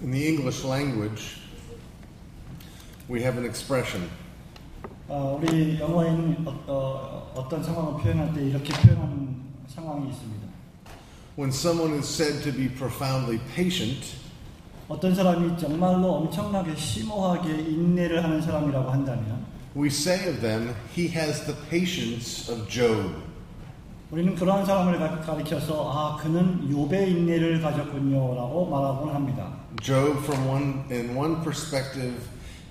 In the English language, we have an expression. 우리 영어에는 어떤 상황을 표현할 때 이렇게 표현하는 상황이 있습니다. When someone is said to be profoundly patient, 어떤 사람이 정말로 엄청나게 심오하게 인내를 하는 사람이라고 한다면 we say of them, he has the patience of Job. 우리는 그러한 사람을 가리켜서 그는 욥의 인내를 가졌군요라고 말하곤 합니다. Job, in one perspective,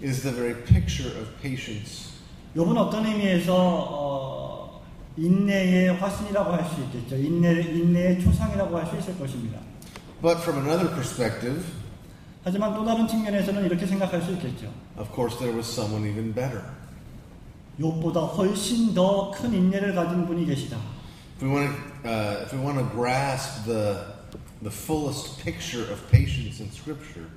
is the very picture of patience. 욥은 어떤 의미에서 인내의 화신이라고 할 수 있겠죠. 인내의 초상이라고 할 수 있을 것입니다. But from another perspective, 하지만 또 다른 측면에서는 이렇게 생각할 수 있겠죠. of course, there was someone even better. 욥보다 훨씬 더 큰 인내를 가진 분이 계시다. If we want to grasp the fullest picture of patience in Scripture,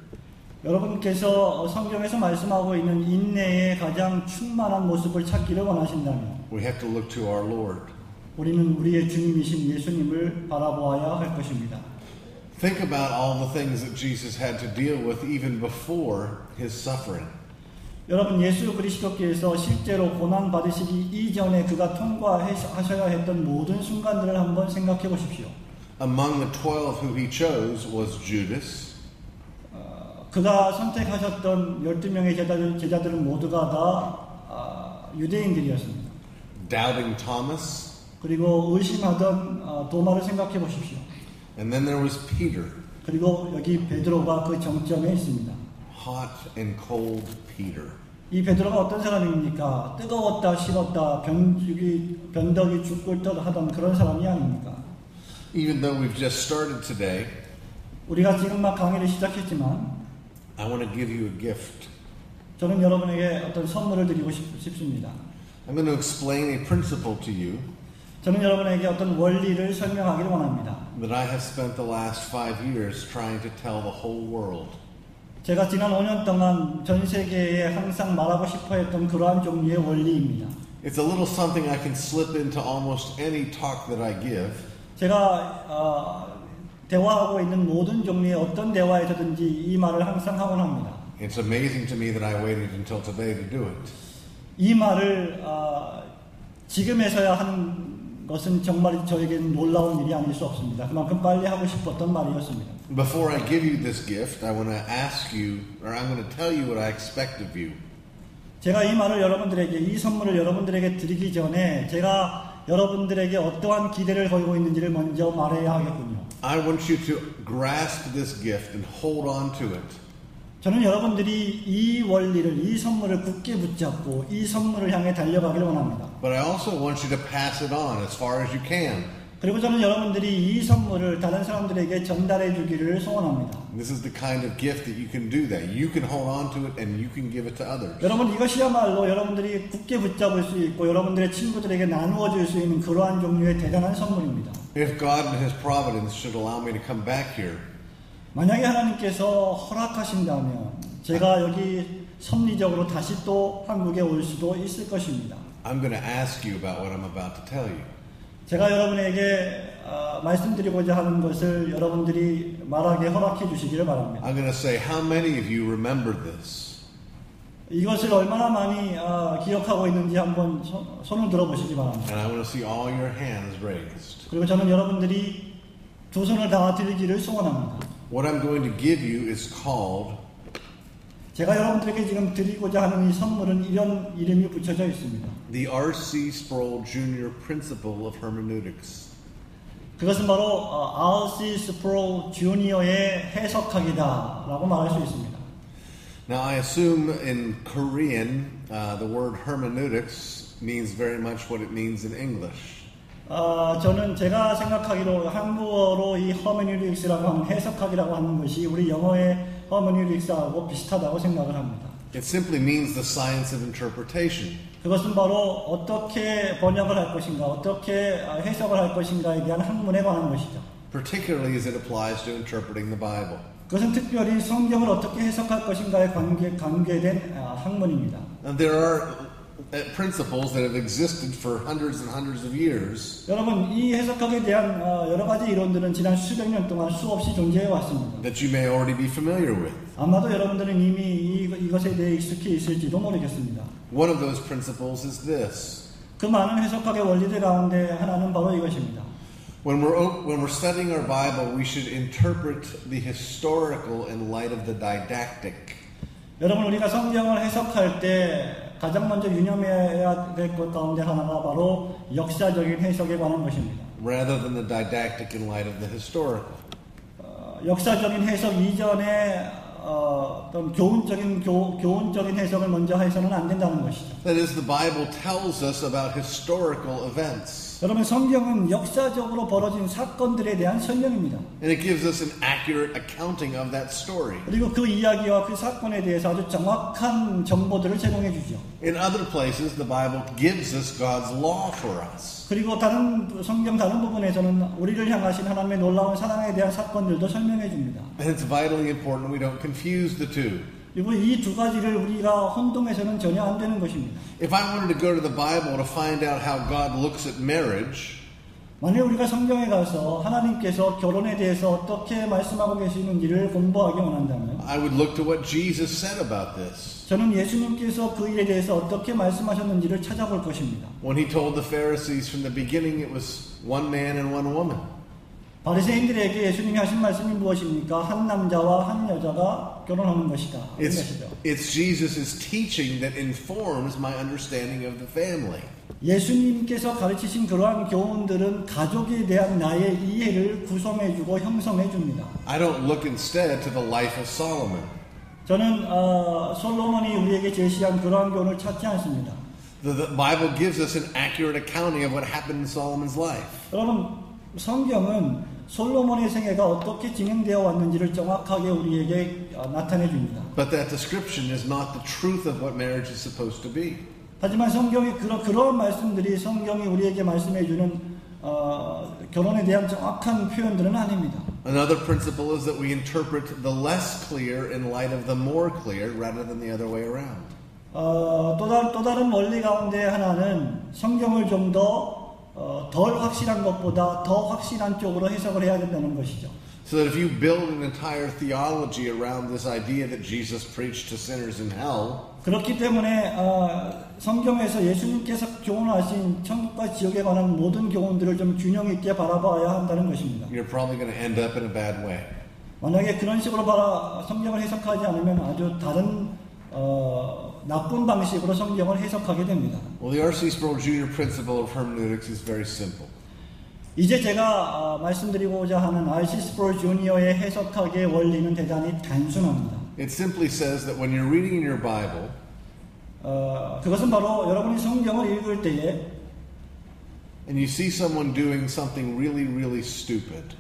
여러분께서 성경에서 말씀하고 있는 인내의 가장 충만한 모습을 찾기를 원하신다면 we have to look to our Lord. 우리는 우리의 주님이신 예수님을 바라보아야 할 것입니다. Think about all the things that Jesus had to deal with even before his suffering. 여러분 예수 그리스도께서 실제로 고난 받으시기 이전에 그가 통과하셔야 했던 모든 순간들을 한번 생각해 보십시오. Among the 12 who he chose was Judas. 그가 선택하셨던 12명의 제자들은 모두가 다 유대인들이었습니다. Doubting Thomas. 그리고 의심하던 도마를 생각해 보십시오. And then there was Peter. 그리고 여기 베드로가 그 정점에 있습니다. Hot and cold Peter. 이 베드로가 어떤 사람입니까? 뜨거웠다 식었다 변덕이 죽을 듯 하던 그런 사람이 아닙니까? Even though we've just started today, 우리가 지금 막 강의를 시작했지만 I want to give you a gift. 저는 여러분에게 어떤 선물을 드리고 싶습니다. I'm going to explain a principle to you 저는 여러분에게 어떤 원리를 설명하기를 원합니다. that I have spent the last 5 years trying to tell the whole world. 제가 지난 5년 동안 전 세계에 항상 말하고 싶어 했던 그러한 종류의 원리입니다. It's a little something I can slip into almost any talk that I give. 제가 대화하고 있는 모든 종류의 어떤 대화에서든지 이 말을 항상 하곤 합니다. It's amazing to me that I waited until today to do it. 이 말을 지금에서야 하는 것은 정말 저에게는 놀라운 일이 아닐 수 없습니다. 그만큼 빨리 하고 싶었던 말이었습니다. Before I give you this gift, I want to ask you, or I'm going to tell you what I expect of you. 제가 이 말을 여러분들에게, 이 선물을 여러분들에게 드리기 전에 제가 여러분들에게 어떠한 기대를 걸고 있는지를 먼저 말해야 하겠군요. I want you to grasp this gift and hold on to it. 저는 여러분들이 이 원리를, 이 선물을 굳게 붙잡고 이 선물을 향해 달려가기를 원합니다. But I also want you to pass it on as far as you can. 그리고 저는 여러분들이 이 선물을 다른 사람들에게 전달해 주기를 소원합니다. This is the kind of gift that you can do that. You can hold on to it and you can give it to others. 여러분 이것이야말로 여러분들이 굳게 붙잡을 수 있고 여러분들의 친구들에게 나누어 줄 수 있는 그러한 종류의 대단한 선물입니다. If God in His providence should allow me to come back here, 만약에 하나님께서 허락하신다면 제가 여기 섭리적으로 다시 또 한국에 올 수도 있을 것입니다. I'm going to ask you about what I'm about to tell you. 제가 여러분에게 말씀드리고자 하는 것을 여러분들이 말하게 허락해 주시기를 바랍니다. I'm going to say, how many of you remember this? 이것을 얼마나 많이 기억하고 있는지 한번 손을 들어보시기 바랍니다. And I want to see all your hands raised. 그리고 저는 여러분들이 두 손을 다 들기를 소원합니다. What I'm going to give you is called 제가 여러분들에게 지금 드리고자 하는 이 선물은 이런 이름이 붙여져 있습니다. the R.C. Sproul Jr. Principle of Hermeneutics. 그것은 바로 R.C. Sproul Jr.의 해석학이다라고 말할 수 있습니다. Now I assume in Korean the word hermeneutics means very much what it means in English. 저는 제가 생각하기로 한국어로 이 허메뉴틱스라고 하는 해석학이라고 하는 것이 우리 영어의 허메뉴틱스하고 비슷하다고 생각을 합니다. It simply means the science of interpretation. 그것은 바로 어떻게 번역을 할 것인가, 어떻게 해석을 할 것인가에 대한 학문에 관한 것이죠. Particularly as it applies to interpreting the Bible. 그것은 특별히 성경을 어떻게 해석할 것인가에 관계된 학문입니다. Now, there are principles that have existed for hundreds and hundreds of years 여러분 이 해석학에 대한 여러 가지 이론들은 지난 수백 년 동안 수없이 존재해 왔습니다. that you may already be familiar with. 아마도 여러분들은 이미 이것에 대해 익숙해 있을지도 모르겠습니다. One of those principles is this. 그 많은 해석학의 원리들 가운데 하나는 바로 이것입니다. When we're studying our Bible, we should interpret the historical in light of the didactic. 여러분 우리가 성경을 해석할 때 가장 먼저 유념해야 될 것 가운데 하나가 바로 역사적인 해석에 관한 것입니다. rather than the didactic in light of the historical. 역사적인 해석 이전에 어떤 교훈적인 해석을 먼저 해서는 안 된다는 것이죠. That is, the Bible tells us about historical events. 여러분 성경은 역사적으로 벌어진 사건들에 대한 설명입니다. And it gives us an accurate accounting of that story. 그리고 그 이야기와 그 사건에 대해서 아주 정확한 정보들을 제공해 주죠. In other places, the Bible gives us God's law for us. 그리고 성경 다른 부분에서는 우리를 향하신 하나님의 놀라운 사랑에 대한 사건들도 설명해 줍니다. And it's vitally important we don't confuse the two. 그리고 이 두 가지를 우리가 혼동해서는 전혀 안 되는 것입니다. If I wanted to go to the Bible to find out how God looks at marriage, 만약 우리가 성경에 가서 하나님께서 결혼에 대해서 어떻게 말씀하고 계시는지를 공부하기 원한다면 I would look to what Jesus said about this. 저는 예수님께서 그 일에 대해서 어떻게 말씀하셨는지를 찾아볼 것입니다. When he told the Pharisees from the beginning it was one man and one woman. 바리새인들에게 예수님이 하신 말씀이 무엇입니까? 한 남자와 한 여자가 결혼하는 것이다. It's Jesus' teaching that informs my understanding of the family. 예수님께서 가르치신 그러한 교훈들은 가족에 대한 나의 이해를 구성해주고 형성해줍니다. I don't look instead to the life of Solomon. 저는 솔로몬이 우리에게 제시한 그러한 교훈을 찾지 않습니다. The Bible gives us an accurate accounting of what happened in Solomon's life. 여러분 성경은 솔로몬의 생애가 어떻게 진행되어 왔는지를 정확하게 우리에게 나타내 줍니다. But that description is not the truth of what marriage is supposed to be. 하지만 성경의 그러한 말씀들이 성경이 우리에게 말씀해 주는 결혼에 대한 정확한 표현들은 아닙니다. Another principle is that we interpret the less clear in light of the more clear rather than the other way around. 또 다른 원리 가운데 하나는 성경을 좀 덜 확실한 것보다 더 확실한 쪽으로 해석을 해야 된다는 것이죠. So that if you build an entire theology around this idea that Jesus preached to sinners in hell, 그렇기 때문에 성경에서 예수님께서 교훈하신 천국과 지옥에 관한 모든 교훈들을 좀 균형 있게 바라봐야 한다는 것입니다. you're probably going to end up in a bad way. 만약에 그런 식으로 성경을 해석하지 않으면 아주 다른 나쁜 방식으로 성경을 해석하게 됩니다. Well, the R.C. Sproul Jr. principle of hermeneutics is very simple. 이제 제가 말씀드리고자 하는 R.C. 스프롤 주니어의 해석학의 원리는 대단히 단순합니다. It simply says that when you're reading in your Bible, 그것은 바로 여러분이 성경을 읽을 때에 and you see someone doing something really, really stupid,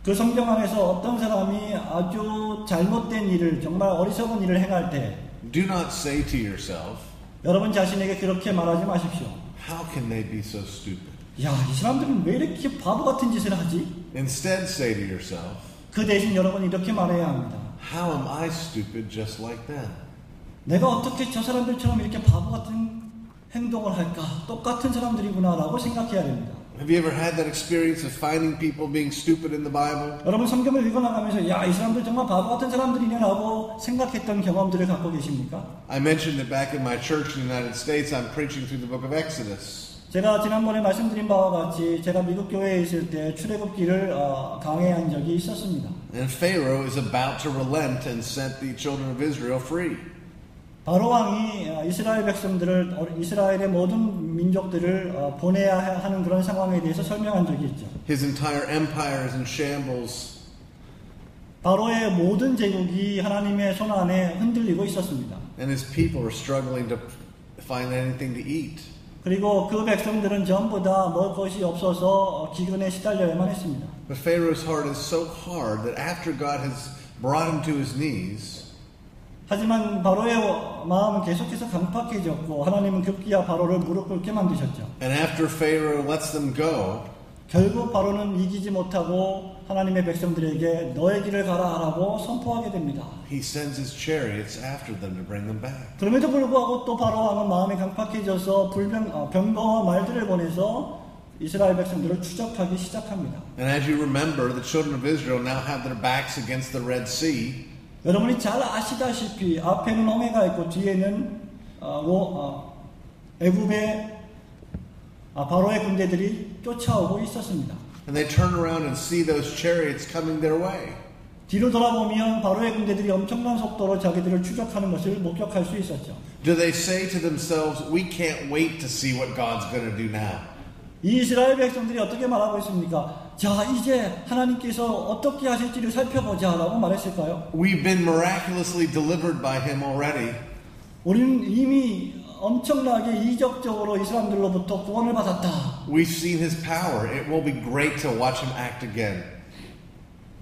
그 성경 안에서 어떤 사람이 아주 잘못된 일을, 정말 어리석은 일을 행할 때 do not say to yourself, 여러분 자신에게 그렇게 말하지 마십시오. how can they be so stupid? 야, 이 사람들은 왜 이렇게 바보 같은 짓을 하지? Instead, say to yourself, 그 대신 여러분이 이렇게 말해야 합니다. how am I stupid just like them? 내가 어떻게 저 사람들처럼 이렇게 바보 같은 행동을 할까? 똑같은 사람들이구나 라고 생각해야 됩니다. Have you ever had that experience of finding people being stupid in the Bible? 여러분 성경을 읽어나가면서 야, 이 사람들 정말 바보 같은 사람들이네 라고 생각했던 경험들을 갖고 계십니까? I mentioned that back in my church in the United States, I'm preaching through the book of Exodus. 제가 지난번에 말씀드린 바와 같이 제가 미국 교회에 있을 때 출애굽기를 강해한 적이 있었습니다. And Pharaoh is about to relent and set the children of Israel free. 바로 왕이 이스라엘 백성들을, 이스라엘의 모든 민족들을 보내야 하는 그런 상황에 대해서 설명한 적이 있죠. His entire empire is in shambles. 바로의 모든 제국이 하나님의 손 안에 흔들리고 있었습니다. And his people are struggling to find anything to eat. 그리고 그 백성들은 전부 다 먹을 것이 없어서 기근에 시달려야만 했습니다. But Pharaoh's heart is so hard that after God has brought him to his knees, 하지만 바로의 마음은 계속해서 강팍해졌고 하나님은 급기야 바로를 무릎 꿇게 만드셨죠. and after Pharaoh lets them go, 결국 바로는 이기지 못하고 하나님의 백성들에게 너의 길을 가라라고 선포하게 됩니다. He sends his chariots after them to bring them back. 그럼에도 불구하고 또 바로 왕은 마음이 강팍해져서 병거와 말들을 보내서 이스라엘 백성들을 추적하기 시작합니다. And as you remember, the children of Israel now have their backs against the Red Sea. 여러분이 잘 아시다시피 앞에는 홍해가 있고 뒤에는 애굽의 바로의 군대들이 쫓아오고 있었습니다. And they turn around and see those chariots coming their way. 뒤로 돌아보면 바로의 군대들이 엄청난 속도로 자기들을 추적하는 것을 목격할 수 있었죠. Do they say to themselves, we can't wait to see what God's going to do now? 이 이스라엘 백성들이 어떻게 말하고 있습니까? 자, 이제 하나님께서 어떻게 하실지를 살펴보자라고 말했을까요? We've been miraculously delivered by him already. 우리는 이미 엄청나게 이적적으로 이 사람들로부터 구원을 받았다. We've seen his power. It will be great to watch him act again.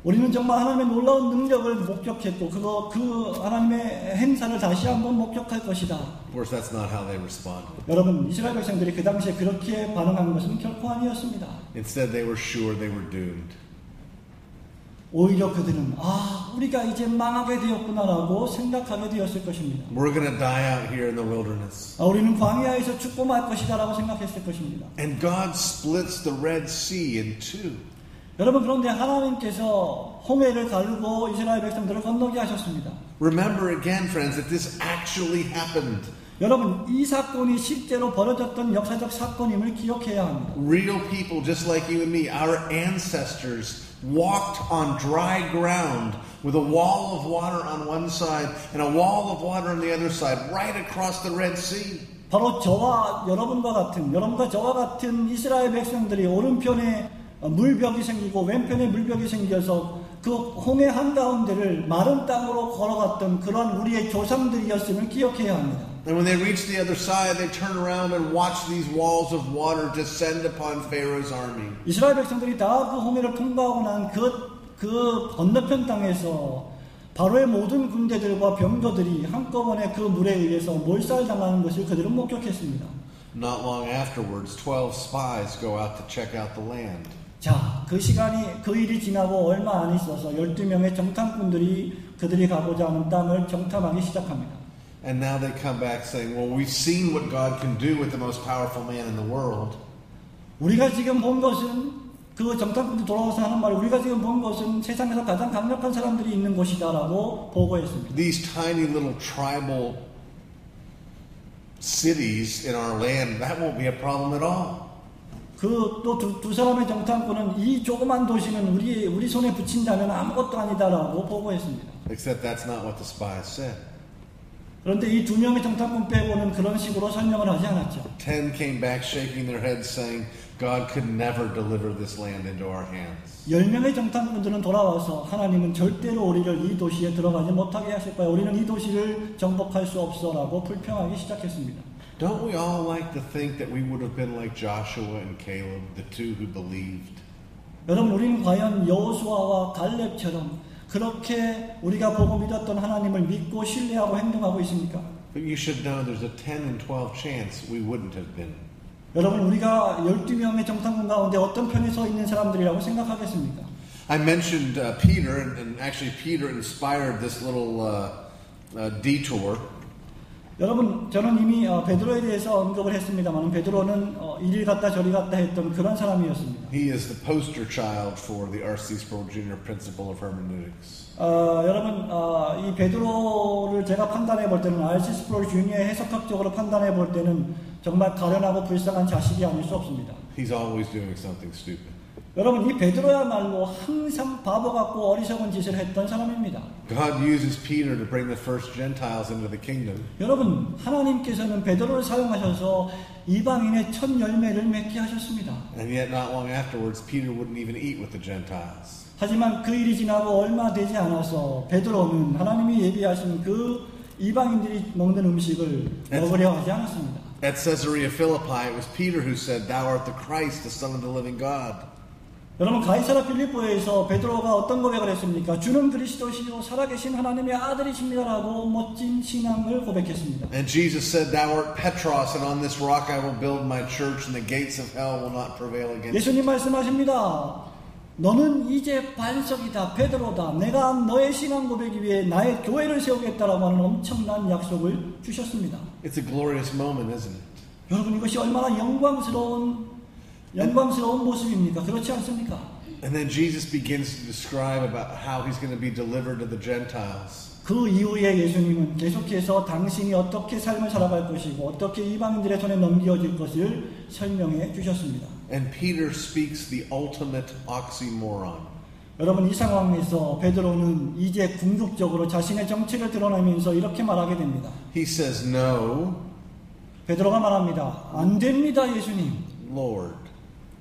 우리는 정말 하나님의 놀라운 능력을 목격했고 그 하나님의 행사를 다시 한번 목격할 것이다. Of course, that's not how they responded. 여러분, 이스라엘 백성들이 그 당시에 그렇게 반응한 것은 결코 아니었습니다. Instead, they were sure they were doomed. 오히려 그들은 우리가 이제 망하게 되었구나라고 생각하게 되었을 것입니다. We're going to die out here in the wilderness. 우리는 광야에서 죽고 말 것이다라고 생각했을 것입니다. And God splits the Red Sea in two. 여러분, 그런데 하나님께서 홍해를 가르고 이스라엘 백성들을 건너게 하셨습니다. Remember again, friends, that this actually happened. 여러분, 이 사건이 실제로 벌어졌던 역사적 사건임을 기억해야 합니다. Real people just like you and me, our ancestors walked on dry ground with a wall of water on one side and a wall of water on the other side, right across the Red Sea. 바로 여러분과 저와 같은 이스라엘 백성들이 오른편에 물벽이 생기고 왼편에 물벽이 생겨서 그 홍해 한가운데를 마른 땅으로 걸어갔던 그런 우리의 조상들이었음을 기억해야 합니다. And when they reached the other side, they turned around and watched these walls of water descend upon Pharaoh's army. 이스라엘 백성들이 다 그 홍해를 통과하고 난 그 건너편 땅에서 바로의 모든 군대들과 병거들이 한꺼번에 그 물에 의해서 몰살당하는 것을 그들은 목격했습니다. Not long afterwards, 12 spies go out to check out the land. 자, 그 일이 지나고 얼마 안 있어서 12명의 정탐꾼들이 그들이 가고자 하는 땅을 정탐하기 시작합니다. And now they come back saying, well, we've seen what God can do with the most powerful man in the world. 우리가 지금 본 것은 그 정탐꾼들 돌아와서 하는 말이 우리가 지금 본 것은 세상에서 가장 강력한 사람들이 있는 곳이다라고 보고했습니다. These tiny little tribal cities in our land, that won't be a problem at all. 또 두 사람의 정탐꾼은 이 조그만 도시는 우리 손에 붙인다면 아무것도 아니다라고 보고했습니다. Except that's not what the spies said. 그런데 이 두 명의 정탐꾼 빼고는 그런 식으로 설명을 하지 않았죠. 10 came back shaking their heads saying, God could never deliver this land into our hands. 10명의 정탐꾼들은 돌아와서 하나님은 절대로 우리를 이 도시에 들어가지 못하게 하실 거야. 우리는 이 도시를 정복할 수 없어라고 불평하기 시작했습니다. Don't we all like to think that we would have been like Joshua and Caleb, the two who believed? 여러분, 우리는 과연 여호수아와 갈렙처럼 그렇게 우리가 보고 믿었던 하나님을 믿고 신뢰하고 행동하고 있습니까? But you should know there's a 10 and 12 chance we wouldn't have been. 여러분, 우리가 12명의 정탐꾼 가운데 어떤 편에 서 있는 사람들이라고 생각하겠습니까? I mentioned Peter, and actually Peter inspired this little detour. 여러분, 저는 이미 베드로에 대해서 언급을 했습니다만 베드로는 이리 갔다 저리 갔다 했던 그런 사람이었습니다. He is the poster child for the R.C. Sproul Jr. principle of hermeneutics. 여러분, 이 베드로를 제가 판단해 볼 때는 R.C. 스프롤 주니어의 해석학적으로 판단해 볼 때는 정말 가련하고 불쌍한 자식이 아닐 수 없습니다. He's always doing something stupid. 여러분, 이 베드로야말로 항상 바보 같고 어리석은 짓을 했던 사람입니다. God uses Peter to bring the first Gentiles into the kingdom. 여러분, 하나님께서는 베드로를 사용하셔서 이방인의 첫 열매를 맺게 하셨습니다. And yet not long afterwards, Peter wouldn't even eat with the Gentiles. 하지만 그 일이 지나고 얼마 되지 않아서 베드로는 하나님이 예비하신 그 이방인들이 먹는 음식을 먹으려 하지 않았습니다. At Caesarea Philippi, it was Peter who said, "Thou art the Christ, the Son of the living God." 여러분 가이사라 필리포에서 베드로가 어떤 고백을 했습니까? 주는 그리스도시요 살아계신 하나님의 아들이십니다라고 멋진 신앙을 고백했습니다. And Jesus said, "Thou art Petros, and on this rock I will build my church, and the gates of hell will not prevail against it." 예수님 말씀하십니다. 너는 이제 반석이다, 베드로다. 내가 너의 신앙 고백 위에 나의 교회를 세우겠다라고 하는 엄청난 약속을 주셨습니다. It's a glorious moment, isn't it? 여러분 이것이 얼마나 영광스러운 모습입니까? 그렇지 않습니까? And then Jesus begins to describe about how he's going to be delivered to the Gentiles. 그 이후에 예수님은 계속해서 당신이 어떻게 삶을 살아갈 것이고 어떻게 이방인들의 손에 넘겨질 것을 설명해 주셨습니다. And Peter speaks the ultimate oxymoron. 여러분 이 상황에서 베드로는 이제 궁극적으로 자신의 정체를 드러내면서 이렇게 말하게 됩니다. He says, "No, 베드로가 말합니다. 안 됩니다, 예수님. Lord."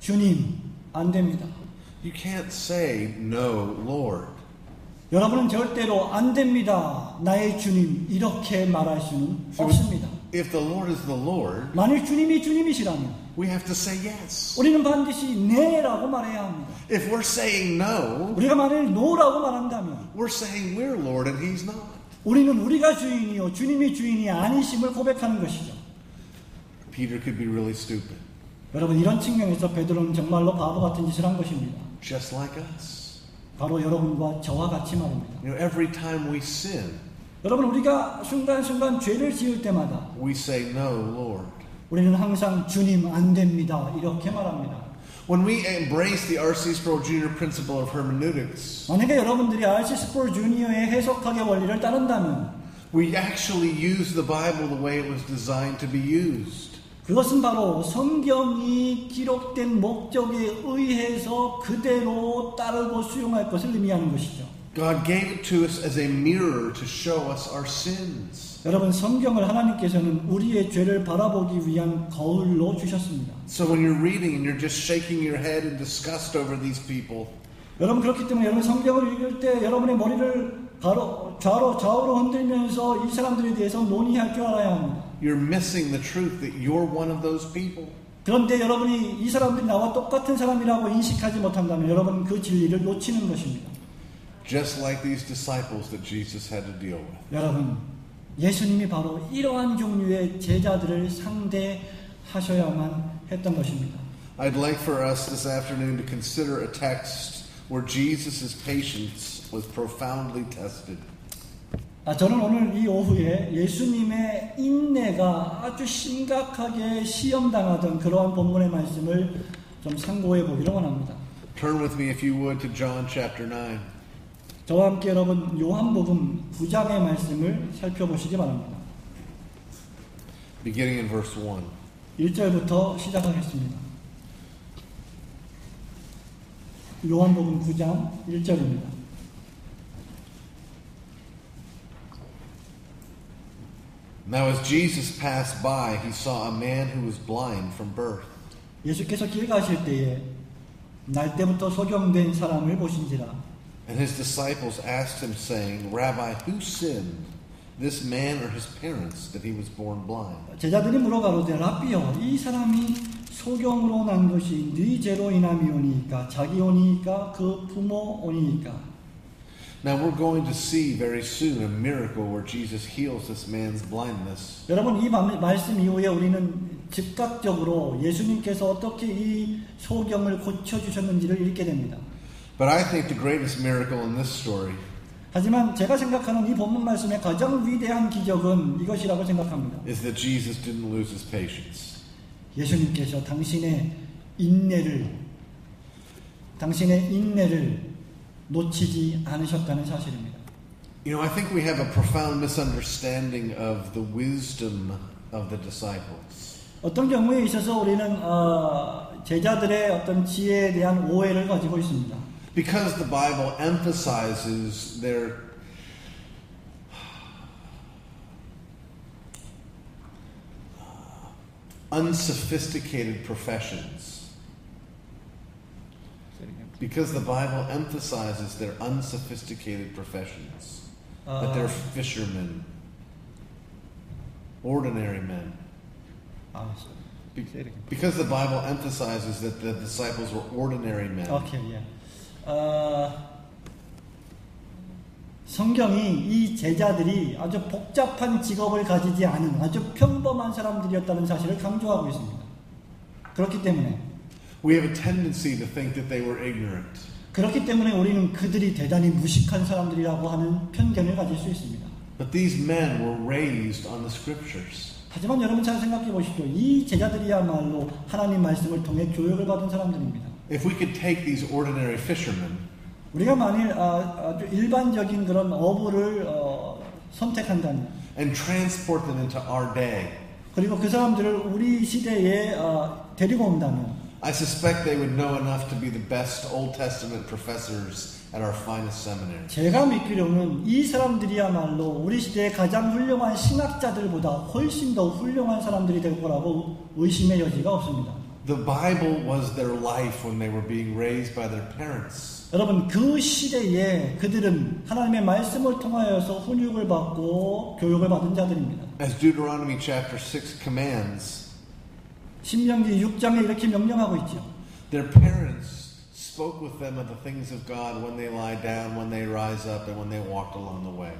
주님, 안 됩니다. You can't say, "No, Lord." 여러분은 절대로 안 됩니다, 나의 주님. 이렇게 말할 수는 없습니다. If the Lord is the Lord, 만일 주님이 주님이시라면 we have to say yes. 우리는 반드시 네라고 말해야 합니다. If we're saying no, 우리가 만일 노라고 말한다면 we're saying we're Lord and he's not. 우리는 우리가 주인이요 주님이 주인이 아니심을 고백하는 것이죠. Peter could be really stupid, 여러분 이런 측면에서 베드로는 정말로 바보 같은 짓을 한 것입니다. just like us. 바로 여러분과 저와 같이 말입니다. You know, every time we sin, 여러분 우리가 순간순간 죄를 지을 때마다 we say, "No, Lord." 우리는 항상 주님 안 됩니다 이렇게 말합니다. When we embrace the R.C. Sproul Jr. principle of hermeneutics, 만약에 여러분들이 R.C. 스프롤 주니어의 해석학의 원리를 따른다면 we actually use the Bible the way it was designed to be used. 그것은 바로 성경이 기록된 목적에 의해서 그대로 따르고 수용할 것을 의미하는 것이죠. God gave it to us as a mirror to show us our sins. 여러분 성경을 하나님께서는 우리의 죄를 바라보기 위한 거울로 주셨습니다. So when you're reading and you're just shaking your head in disgust over these people, 여러분 그렇기 때문에 여러분 성경을 읽을 때 여러분의 머리를 좌우로 흔들면서 이 사람들에 대해서 논의할 줄 알아야 합니다. you're missing the truth that you're one of those people. 그런데 여러분이 이 사람들이 나와 똑같은 사람이라고 인식하지 못한다면 여러분은 그 진리를 놓치는 것입니다. Just like these disciples that Jesus had to deal with. 여러분 예수님이 바로 이러한 종류의 제자들을 상대하셔야만 했던 것입니다. I'd like for us this afternoon to consider a text where Jesus' patience was profoundly tested. 저는 오늘 이 오후에 예수님의 인내가 아주 심각하게 시험당하던 그러한 본문의 말씀을 좀 상고해 보기를 원합니다. Turn with me, if you would, to John chapter 9. 저와 함께 여러분 요한복음 9장의 말씀을 살펴보시기 바랍니다. Beginning in verse 1. 1절부터 시작하겠습니다. 요한복음 9장 1절입니다. Now as Jesus passed by, he saw a man who was blind from birth. 예수께서 길 가실 때에 날 때부터 소경된 사람을 보신지라. And his disciples asked him, saying, Rabbi, who sinned, this man or his parents, that he was born blind? 제자들이 물어가로되 라비여 이 사람이 소경으로 난 것이 네 죄로 인함이오니까 자기 오니까 그 부모 오니까. Now we're going to see very soon a miracle where Jesus heals this man's blindness. 여러분 이 말씀 이후에 우리는 즉각적으로 예수님께서 어떻게 이 소경을 고쳐주셨는지를 읽게 됩니다. But I think the greatest miracle in this story 하지만 제가 생각하는 이 본문 말씀의 가장 위대한 기적은 이것이라고 생각합니다. is that Jesus didn't lose his patience. 예수님께서 당신의 인내를 놓치지 않으셨다는 사실입니다. You know, I think we have a profound misunderstanding of the wisdom of the disciples. 어떤 경우에 있어서 우리는 제자들의 어떤 지혜에 대한 오해를 가지고 있습니다. Because the Bible emphasizes their unsophisticated professions. Because the Bible emphasizes their unsophisticated professions. That they're fishermen, ordinary men. Because the Bible emphasizes that the disciples were ordinary men. 오케이, 예. 성경이 이 제자들이 아주 복잡한 직업을 가지지 않은 아주 평범한 사람들이었다는 사실을 강조하고 있습니다. 그렇기 때문에 We have a tendency to think that they were ignorant. 그렇기 때문에 우리는 그들이 대단히 무식한 사람들이라고 하는 편견을 가질 수 있습니다. But these men were raised on the scriptures. 하지만 여러분 잘 생각해 보십시오. 이 제자들이야말로 하나님 말씀을 통해 교육을 받은 사람들입니다. If we could take these ordinary fishermen 우리가 만일 아주 일반적인 그런 어부를 선택한다면 and transport them into our day, 그리고 그 사람들을 우리 시대에 데리고 온다면 I suspect they would know enough to be the best Old Testament professors at our finest seminary. 제가 믿기로는 이 사람들이야말로 우리 시대의 가장 훌륭한 신학자들보다 훨씬 더 훌륭한 사람들이 될 거라고 의심의 여지가 없습니다. The Bible was their life when they were being raised by their parents. 여러분 그 시대에 그들은 하나님의 말씀을 통하여서 훈육을 받고 교육을 받은 자들입니다. As Deuteronomy chapter 6 commands, 신명기 6장에 이렇게 명령하고 있죠. their parents spoke with them of the things of God when they lie down, when they rise up, and when they walked along the way.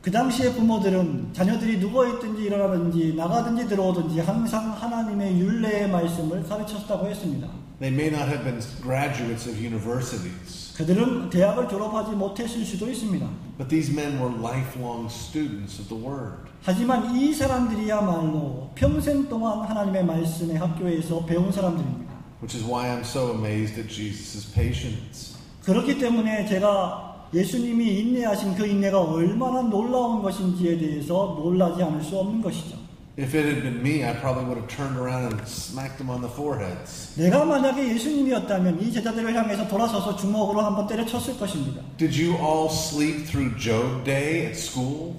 그 당시의 부모들은 자녀들이 누워있든지 일어나든지 나가든지 들어오든지 항상 하나님의 율례의 말씀을 가르쳤다고 했습니다. They may not have been graduates of universities, 그들은 대학을 졸업하지 못했을 수도 있습니다. but these men were lifelong students of the Word. 하지만 이 사람들이야말로 평생 동안 하나님의 말씀의 학교에서 배운 사람들입니다. Which is why I'm so amazed at Jesus' patience. 그렇기 때문에 제가 예수님이 인내하신 그 인내가 얼마나 놀라운 것인지에 대해서 놀라지 않을 수 없는 것이죠. If it had been me, I probably would have turned around and smacked them on the foreheads. 내가 만약에 예수님이었다면 이 제자들을 향해서 돌아서서 주먹으로 한번 때려쳤을 것입니다. Did you all sleep through Job Day at school?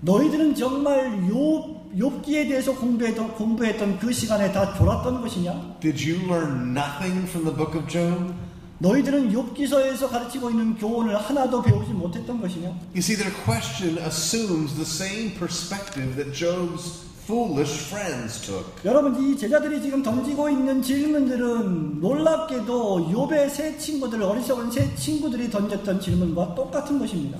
너희들은 정말 욥기에 대해서 공부했던 그 시간에 다 졸았던 것이냐? Did you learn nothing from the book of Job? 너희들은 욥기서에서 가르치고 있는 교훈을 하나도 배우지 못했던 것이냐? You see, their question assumes the same perspective that Job's foolish friends took. 여러분 이 제자들이 지금 던지고 있는 질문들은 놀랍게도 욥의 세 친구들, 어리석은 세 친구들이 던졌던 질문과 똑같은 것입니다.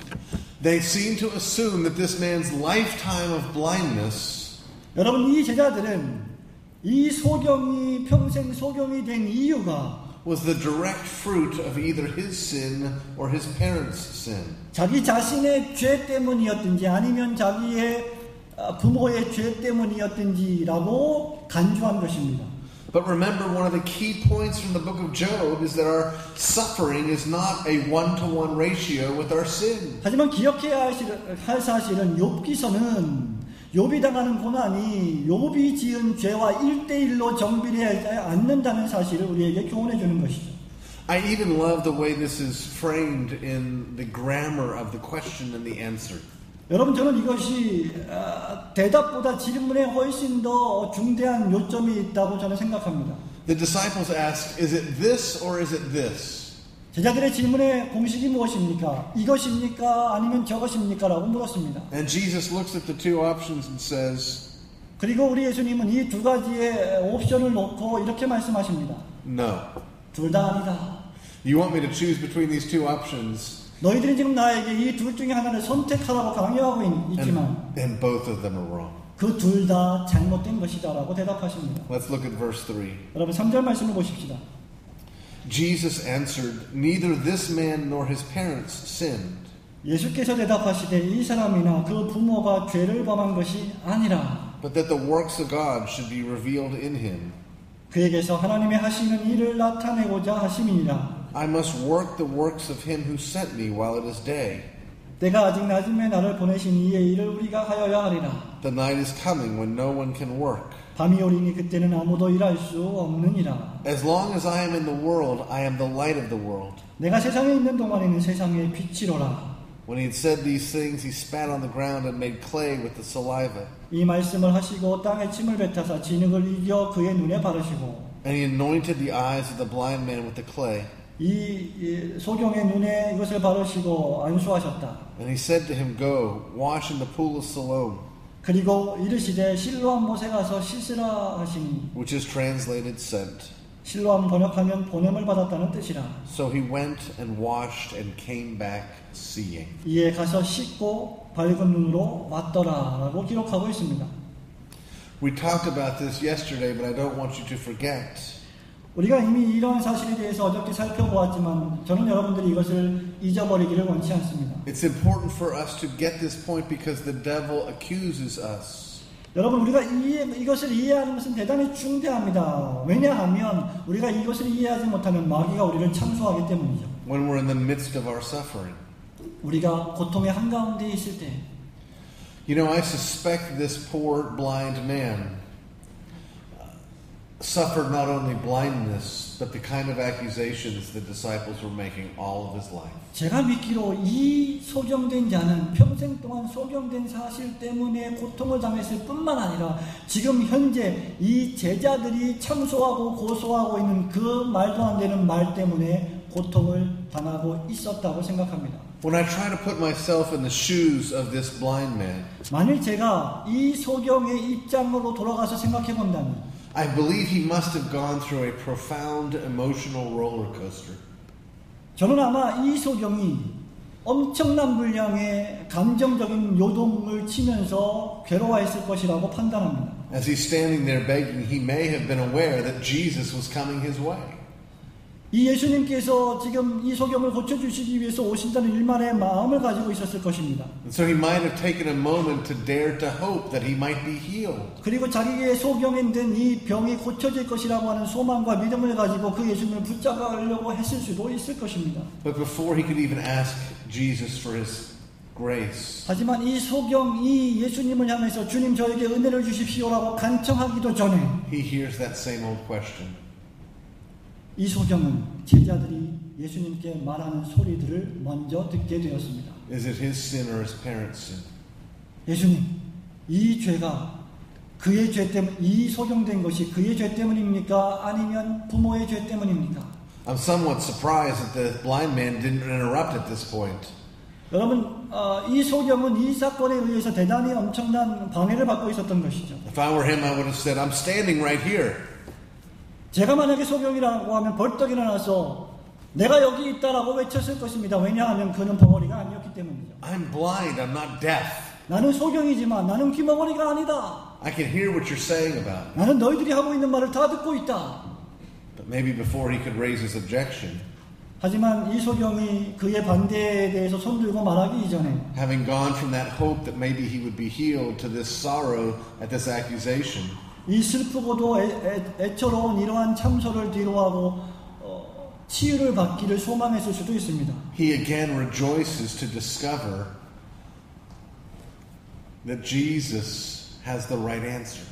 They seem to assume that this man's lifetime of blindness 여러분 이 제자들은 이 소경이 평생 소경이 된 이유가 was the direct fruit of either his sin or his parents' sin. 자기 자신의 죄 때문이었든지 아니면 자기의 부모의 죄 때문이었든지라고 간주한 것입니다. But remember, one of the key points from the book of Job is that our suffering is not a one-to-one ratio with our sin. 하지만 기억해야 할 사실은 욥기서는 욥이 당하는 고난이 욥이 지은 죄와 1대1로 정비되지 않는다는 사실을 우리에게 교훈해 주는 것이죠. I even love the way this is framed in the grammar of the question and the answer. 여러분 저는 이것이 대답보다 질문에 훨씬 더 중대한 요점이 있다고 저는 생각합니다. The disciples asked, is it this or is it this? 제자들의 질문의 공식이 무엇입니까? 이것입니까? 아니면 저것입니까? 라고 물었습니다. And Jesus looks at the two options and says, 그리고 우리 예수님은 이 두 가지의 옵션을 놓고 이렇게 말씀하십니다. no. 둘 다 아니다. You want me to choose between these two options? 너희들이 지금 나에게 이 둘 중에 하나를 선택하라고 강요하고 있지만 And both of them are wrong. 그 둘 다 잘못된 것이다 라고 대답하십니다. Let's look at verse 3. 여러분 3절 말씀을 보십시다. Jesus answered, neither this man nor his parents sinned. 예수께서 대답하시되 이 사람이나 그 부모가 죄를 범한 것이 아니라 But that the works of God should be revealed in him. 그에게서 하나님의 하시는 일을 나타내고자 하심이니라. I must work the works of him who sent me while it is day. 때가 아직 낮음에 나를 보내신 이의 일을 우리가 하여야 하리라. The night is coming when no one can work. 밤이 오리니 그때는 아무도 일할 수 없느니라. As long as I am in the world, I am the light of the world. 내가 세상에 있는 동안에는 세상의 빛이로라. When he had said these things, he spat on the ground and made clay with the saliva. 이 말씀을 하시고 땅에 침을 뱉으사 진흙을 이겨 그의 눈에 바르시고 And he anointed the eyes of the blind man with the clay. 이 소경의 눈에 이것을 바르시고 안수하셨다. And he said to him, go, wash in the pool of Siloam. 그리고 이르시되 실로암 못에 가서 씻으라 하시니 which is translated sent. 실로암 번역하면 보냄을 받았다는 뜻이라. So he went and washed and came back seeing. 이에 가서 씻고 밝은 눈으로 왔더라라고 기록하고 있습니다. We talked about this yesterday, but I don't want you to forget. 우리가 이미 이런 사실에 대해서 어저께 살펴보았지만 저는 여러분들이 이것을 잊어버리기를 원치 않습니다. It's important for us to get this point because the devil accuses us. 여러분 우리가 이것을 이해하는 것은 대단히 중대합니다. 왜냐하면 우리가 이것을 이해하지 못하면 마귀가 우리를 참소하기 때문이죠. When we're in the midst of our suffering. 우리가 고통의 한가운데 있을 때 You know, I suspect this poor blind man suffered not only blindness, but the kind of accusations the disciples were making all of his life. 제가 믿기로 이 소경된 자는 평생 동안 소경된 사실 때문에 고통을 당했을 뿐만 아니라 지금 현재 이 제자들이 참소하고 고소하고 있는 그 말도 안 되는 말 때문에 고통을 당하고 있었다고 생각합니다. When I try to put myself in the shoes of this blind man, 만일 제가 이 소경의 입장으로 돌아가서 생각해 본다면 I believe he must have gone through a profound emotional roller coaster. 저는 아마 이 소경이 엄청난 분량의 감정적인 요동을 치면서 괴로워했을 것이라고 판단합니다. As he's standing there begging, he may have been aware that Jesus was coming his way. 이 예수님께서 지금 이 소경을 고쳐주시기 위해서 오신다는 일만의 마음을 가지고 있었을 것입니다. And so he might have taken a moment to dare to hope that he might be healed. 그리고 자기의 소경에 든 이 병이 고쳐질 것이라고 하는 소망과 믿음을 가지고 그 예수님을 붙잡으려고 했을 수도 있을 것입니다. But before he could even ask Jesus for his grace, 하지만 이 소경이 예수님을 향해서 주님 저에게 은혜를 주십시오라고 간청하기도 전에 he hears that same old question. 이 소경은 제자들이 예수님께 말하는 소리들을 먼저 듣게 되었습니다. Is it his sin or his parents' sin? 예수님, 이 죄가 그의 죄 때문, 이 소경된 것이 그의 죄 때문입니까? 아니면 부모의 죄 때문입니까? I'm somewhat surprised that the blind man didn't interrupt at this point. 여러분, 이 소경은 이 사건에 의해서 대단히 엄청난 방해를 받고 있었던 것이죠. If I were him, I would have said, I'm standing right here. 제가 만약에 소경이라고 하면 벌떡 일어나서 내가 여기 있다라고 외쳤을 것입니다. 왜냐하면 그는 벙어리가 아니었기 때문이죠. I'm blind, I'm not deaf. 나는 소경이지만 나는 귀머거리가 아니다. I can hear what you're saying about me. 나는 너희들이 하고 있는 말을 다 듣고 있다. But maybe before he could raise his objection, 하지만 이 소경이 그의 반대에 대해서 손들고 말하기 이전에 having gone from that hope that maybe he would be healed to this sorrow at this accusation, 이 슬프고도 애처로운 이러한 참소를 뒤로하고 치유를 받기를 소망했을 수도 있습니다. he again rejoices to discover that Jesus has the right answer.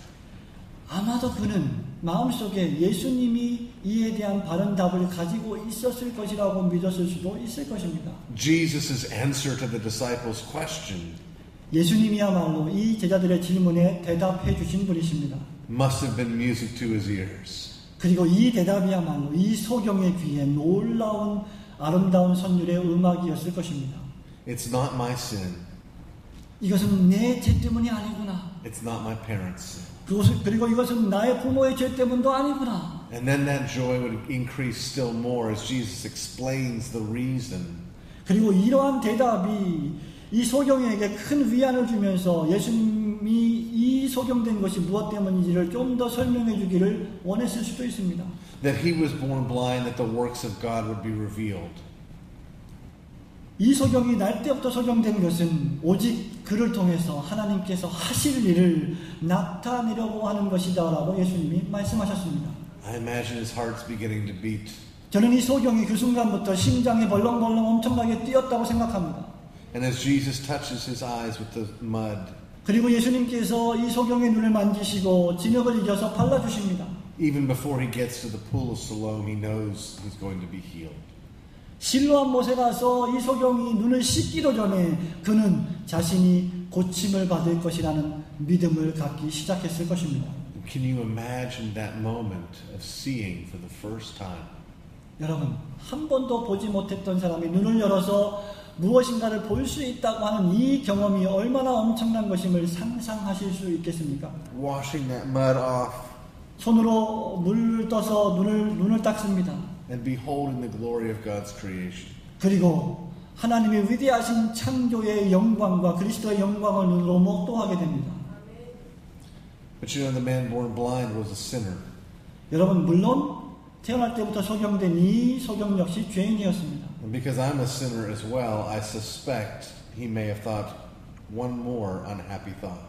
아마도 그는 마음속에 예수님이 이에 대한 바른 답을 가지고 있었을 것이라고 믿었을 수도 있을 것입니다. Jesus' answer to the disciples' question 예수님이야말로 이 제자들의 질문에 대답해 주신 분이십니다. must have been music to his ears. 그리고 이 대답이야말로 이 소경의 귀에 놀라운 아름다운 선율의 음악이었을 것입니다. It's not my sin. 이것은 내 죄 때문이 아니구나. It's not my parents' sin. 그리고 이것은 나의 부모의 죄 때문도 아니구나. And then that joy would increase still more as Jesus explains the reason. 그리고 이러한 대답이 이 소경에게 큰 위안을 주면서 예수님이 이 소경된 것이 무엇 때문인지를 좀 더 설명해 주기를 원했을 수도 있습니다. That he was born blind, that the works of God would be revealed. 이 소경이 날 때부터 소경된 것은 오직 그를 통해서 하나님께서 하실 일을 나타내려고 하는 것이다라고 예수님이 말씀하셨습니다. I imagine his heart's beginning to beat. 저는 이 소경이 그 순간부터 심장이 벌렁벌렁 엄청나게 뛰었다고 생각합니다. And as Jesus touches his eyes with the mud, 그리고 예수님께서 이 소경의 눈을 만지시고 진흙을 이겨서 발라주십니다. even before he gets to the pool of Siloam, he knows he's going to be healed. 실로암 못에 가서 이 소경이 눈을 씻기도 전에 그는 자신이 고침을 받을 것이라는 믿음을 갖기 시작했을 것입니다. Can you imagine that moment of seeing for the first time? 여러분, 한 번도 보지 못했던 사람이 눈을 열어서 무엇인가를 볼 수 있다고 하는 이 경험이 얼마나 엄청난 것임을 상상하실 수 있겠습니까? Washing that mud off 손으로 물 떠서 눈을 닦습니다. and beholding the glory of God's creation. 그리고 하나님의 위대하신 창조의 영광과 그리스도의 영광을 눈으로 목도하게 됩니다. But you know, the man born blind was a sinner. 여러분, 물론 태어날 때부터 소경된 이 소경 역시 죄인이었습니다. And because I'm a sinner as well, I suspect he may have thought one more unhappy thought.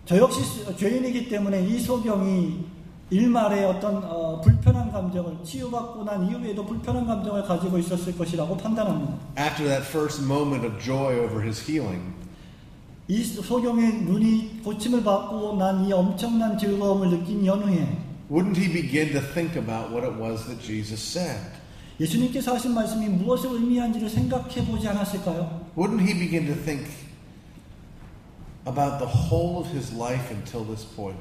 저 역시 죄인이기 때문에 이 소경이 일말의 어떤 불편한 감정을 치유받고 난 이후에도 불편한 감정을 가지고 있었을 것이라고 판단합니다. After that first moment of joy over his healing, 이 소경의 눈이 고침을 받고 난 이 엄청난 즐거움을 느낀 연후에 wouldn't he begin to think about what it was that Jesus said? 예수님께서 하신 말씀이 무엇을 의미한지를 생각해 보지 않았을까요? Wouldn't he begin to think about the whole of his life until this point?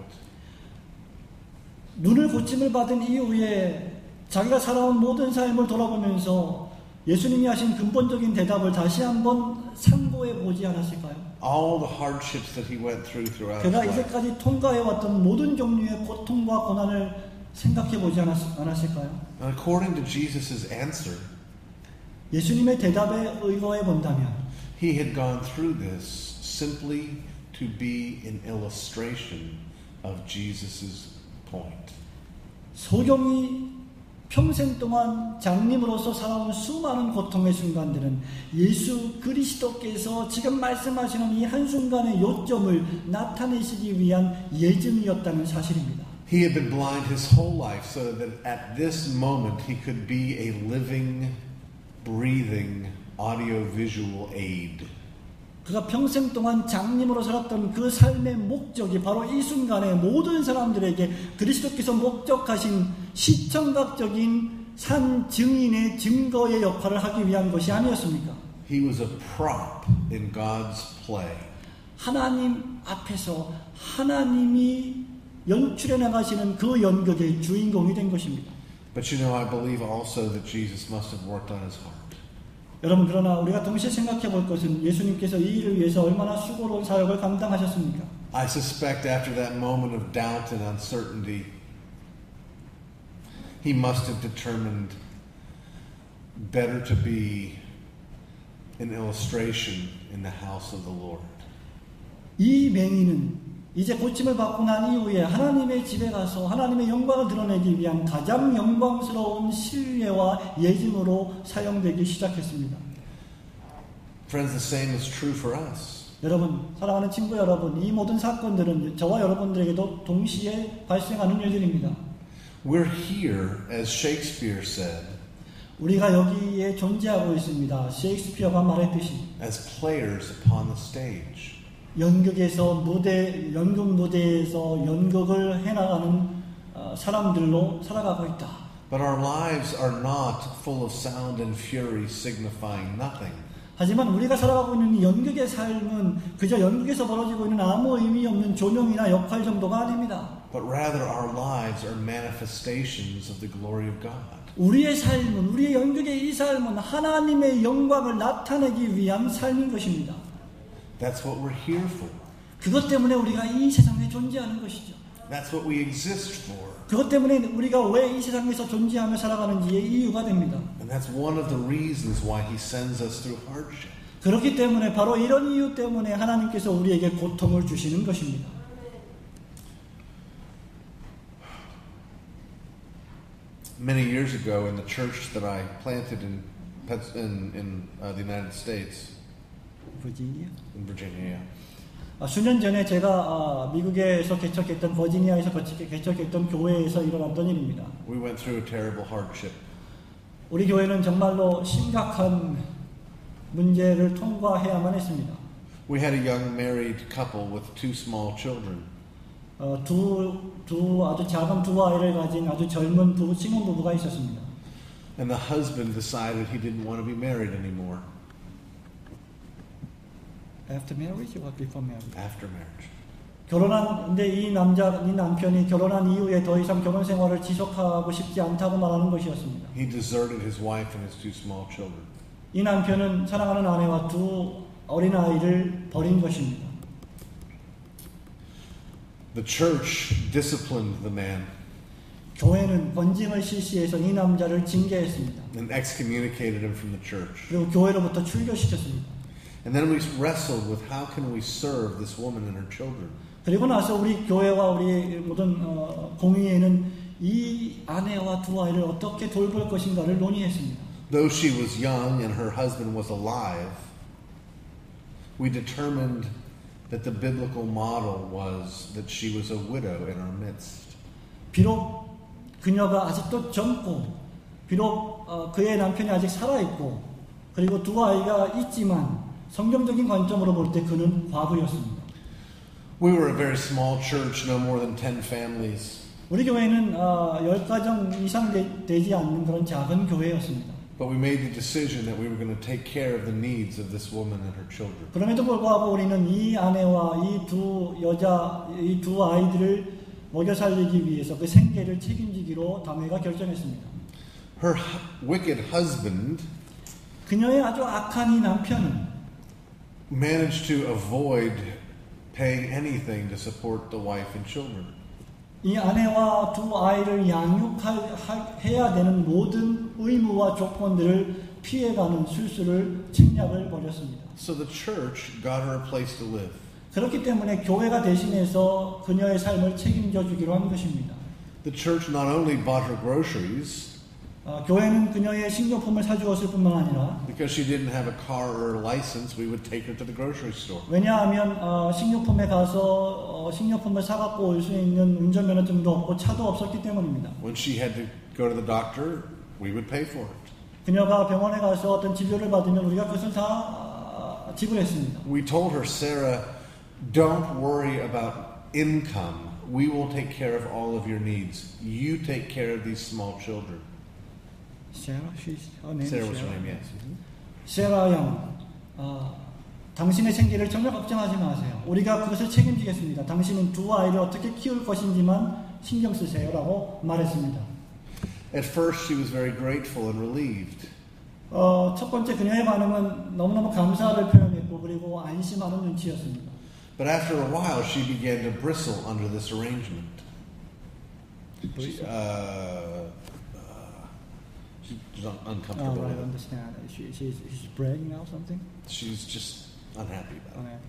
눈을 고침을 받은 이후에 자기가 살아온 모든 삶을 돌아보면서 예수님이 하신 근본적인 대답을 다시 한번 상고해 보지 않았을까요? All the hardships that he went throughout his 그가 life. 이제까지 통과해왔던 모든 종류의 고통과 고난을 생각해 보지 않았을까요? And according to Jesus' answer, 예수님의 대답에 의거해 본다면 he had gone through this simply to be an illustration of Jesus' point. 소경이 평생 동안 장님으로서 살아온 수많은 고통의 순간들은 예수 그리스도께서 지금 말씀하시는 이 한순간의 요점을 나타내시기 위한 예증이었다는 사실입니다. He had been blind his whole life so that at this moment he could be a living, breathing, audio-visual aid. 그가 평생 동안 장님으로 살았던 그 삶의 목적이 바로 이 순간에 모든 사람들에게 그리스도께서 목적하신 시청각적인 산 증인의 증거의 역할을 하기 위한 것이 아니었습니까? He was a prop in God's play. 하나님 앞에서 하나님이 연출해 나가시는 그 연극의 주인공이 된 것입니다. But you know, I believe also that Jesus must have worked on his heart. 여러분, 그러나 우리가 동시에 생각해 볼 것은 예수님께서 이 일을 위해서 얼마나 수고로운 사역을 감당하셨습니까? I suspect after that moment of doubt and uncertainty, he must have determined better to be an illustration in the house of the Lord. 이 맹인은 이제 고침을 받고 난 이후에 하나님의 집에 가서 하나님의 영광을 드러내기 위한 가장 영광스러운 신뢰와 예증으로 사용되기 시작했습니다. Friends, the same is true for us. 여러분, 사랑하는 친구 여러분, 이 모든 사건들은 저와 여러분들에게도 동시에 발생하는 일들입니다. We're here, as Shakespeare said, 우리가 여기에 존재하고 있습니다. 셰익스피어가 말했듯이 as players upon the stage. 연극에서 연극 무대에서 연극을 해나가는 사람들로 살아가고 있다. But our lives are not full of sound and fury signifying nothing. 하지만 우리가 살아가고 있는 이 연극의 삶은 그저 연극에서 벌어지고 있는 아무 의미 없는 조명이나 역할 정도가 아닙니다. But rather our lives are manifestations of the glory of God. 우리의 삶은, 우리의 연극의 이 삶은 하나님의 영광을 나타내기 위한 삶인 것입니다. That's what we're here for. 그것 때문에 우리가 이 세상에 존재하는 것이죠. That's what we exist for. 그것 때문에 우리가 왜 이 세상에서 존재하며 살아가는지의 이유가 됩니다. And that's one of the reasons why he sends us through hardship. 그렇기 때문에 바로 이런 이유 때문에 하나님께서 우리에게 고통을 주시는 것입니다. Many years ago in the church that I planted in the United States, in Virginia, 수년 전에 제가 미국에서 개척했던 버지니아에서 개척했던 교회에서 일어났던 일입니다. we went through a terrible hardship. 우리 교회는 정말로 심각한 문제를 통과해야만 했습니다. We had a young married couple with two small children. 아주 작은 두 아이를 가진 아주 젊은 신혼부부가 있었습니다. And the husband decided he didn't want to be married anymore. After marriage or before marriage? After marriage. 근데 이 남편이 결혼한 이후에 더 이상 결혼 생활을 지속하고 싶지 않다고 말하는 것이었습니다. He deserted his wife and his two small children. 이 남편은 사랑하는 아내와 두 어린아이를 버린 것입니다. The church disciplined the man 교회는 권징을 실시해서 이 남자를 징계했습니다. and excommunicated him from the church. 그리고 교회로부터 출교시켰습니다. And then we wrestled with how can we serve this woman and her children. 그리고 나서 우리 교회와 우리 모든 공의회는 이 아내와 두 아이를 어떻게 돌볼 것인가를 논의했습니다. Though she was young and her husband was alive, we determined that the biblical model was that she was a widow in our midst. 비록 그녀가 아직도 젊고 비록 그의 남편이 아직 살아있고 그리고 두 아이가 있지만 성경적인 관점으로 볼 때 그는 과부였습니다. We were a very small church, no more than 10 families. 우리 교회는 10가정 이상 되지 않는 그런 작은 교회였습니다. But we made the decision that we were going to take care of the needs of this woman and her children. 그럼에도 불구하고 우리는 이 아내와 이 두 아이들을 먹여 살리기 위해서 그 생계를 책임지기로 담회가 결정했습니다. Her wicked husband 그녀의 아주 악한 이 남편은 managed to avoid paying anything to support the wife and children. 이 아내와 두 아이를 양육해야 되는 모든 의무와 조건들을 피해가는 술수를 책략을 벌였습니다. So the church got her a place to live. 그렇기 때문에 교회가 대신해서 그녀의 삶을 책임져 주기로 한 것입니다. The church not only bought her groceries 교회는 그녀의 식료품을 사주었을 뿐만 아니라 because she didn't have a car or a license, we would take her to the grocery store. 왜냐하면 식료품에 가서 식료품을 사갖고 올 수 있는 운전면허증도 없고 차도 없었기 때문입니다. When she had to go to the doctor, we would pay for it. 그녀가 병원에 가서 어떤 진료를 받으면 우리가 그것을 다 지불했습니다. We told her, Sarah, don't worry about income. We will take care of all of your needs. You take care of these small children. Sarah was her name, yes. 세라 양, 당신의 생계를 전혀 걱정하지 마세요. 우리가 그것을 책임지겠습니다. 당신은 두 아이를 어떻게 키울 것인지만 신경 쓰세요라고 말했습니다. At first, she was very grateful and relieved. 첫 번째 그녀의 반응은 너무너무 감사를 표현했고 그리고 안심하는 눈치였습니다. But after a while, she began to bristle under this arrangement. She's uncomfortable with I it. understand. She's bragging now something? She's just unhappy about it.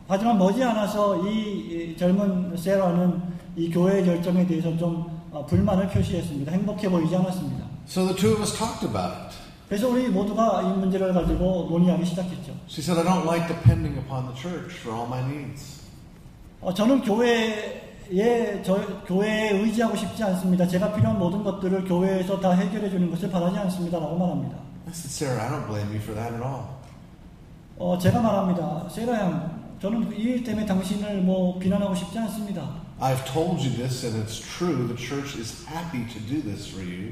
하지만 머지않아서 이 젊은 세라는 이 교회의 결정에 대해서 좀 불만을 표시했습니다. 행복해 보이지 않았습니다. So the two of us talked about it. 그래서 우리 모두가 이 문제를 가지고 논의하기 시작했죠. She said, I don't like depending upon the church for all my needs. 저는 교회에 의지하고 싶지 않습니다. 제가 필요한 모든 것들을 교회에서 다 해결해 주는 것을 바라지 않습니다라고 말합니다. I said, Sarah, I don't blame you for that at all. 제가 말합니다. 세라 양, 저는 이 일 때문에 당신을 비난하고 싶지 않습니다. I've told you this and it's true. The church is happy to do this for you.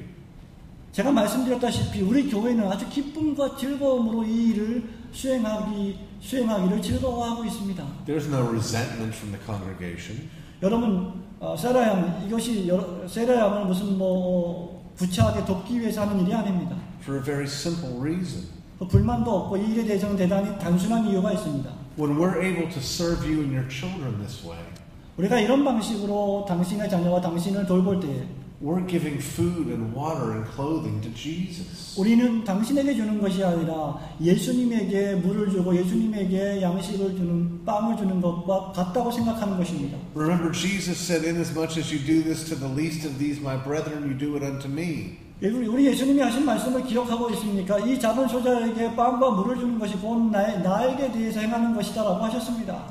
제가 말씀드렸다시피 우리 교회는 아주 기쁨과 즐거움으로 이 일을 수행하기를 즐거워하고 있습니다. There's no resentment from the congregation. 여러분, 세라 양, 이것이 세라 양을 무슨 구차하게 돕기 위해서 하는 일이 아닙니다. For a very simple reason. 불만도 없고 이 일에 대해서는 대단히 단순한 이유가 있습니다. When we're able to serve you and your children this way, 우리가 이런 방식으로 당신의 자녀와 당신을 돌볼 때에 we're giving food and water and clothing to Jesus. 우리는 당신에게 주는 것이 아니라 예수님에게 물을 주고 예수님에게 양식을 주는 빵을 주는 것과 같다고 생각하는 것입니다. Remember, Jesus said, "Inasmuch as you do this to the least of these, my brethren, you do it unto me." 우리 예수님이 하신 말씀을 기억하고 있습니까? 이 작은 소자에게 빵과 물을 주는 것이 곧 나에게 대해서 행하는 것이다라고 하셨습니다.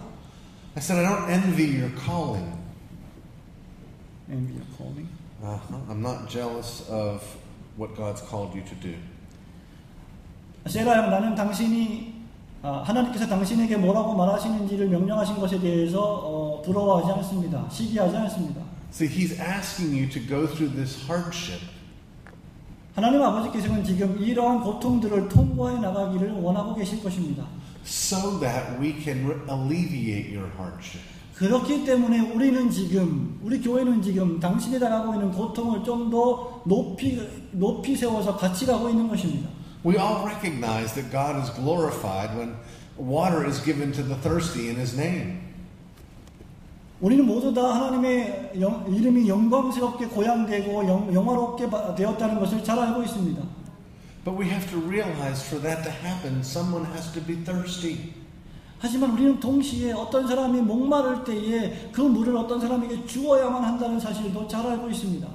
I said, I don't envy your calling. Envy your calling? I'm not jealous of what God's called you to do. 세라 형, 나는 당신이 하나님께서 당신에게 뭐라고 말하시는지를 명령하신 것에 대해서 부러워하지 않습니다. 시기하지 않습니다. See, He's asking you to go through this hardship. 하나님 아버지께서는 지금 이러한 고통들을 통과해 나가기를 원하고 계실 것입니다. So that we can alleviate your hardship. 그렇기 때문에 우리 교회는 지금 당신이 당하고 있는 고통을 좀 더 높이 세워서 같이 가고 있는 것입니다. We all recognize that God is glorified when water is given to the thirsty in His name. 우리는 모두 다 하나님의 이름이 영광스럽게 고양되고 영화롭게 되었다는 것을 잘 알고 있습니다. But we have to realize for that to happen, someone has to be thirsty. 하지만 우리는 동시에 어떤 사람이 목마를 때에 그 물을 어떤 사람에게 주어야만 한다는 사실도 잘 알고 있습니다.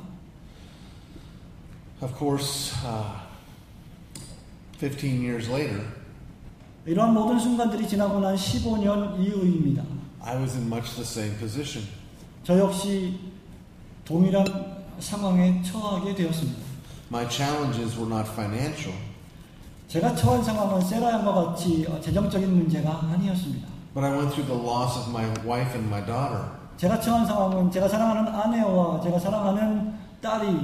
Of course, 15 years later, 이러한 모든 순간들이 지나고 난 15년 이후입니다. I was in much the same position. 저 역시 동일한 상황에 처하게 되었습니다. My challenges were not financial, 제가 처한 상황은 세라 양과 같이 재정적인 문제가 아니었습니다. but I went through the loss of my wife and my daughter. 제가 처한 상황은 제가 사랑하는 아내와 제가 사랑하는 딸이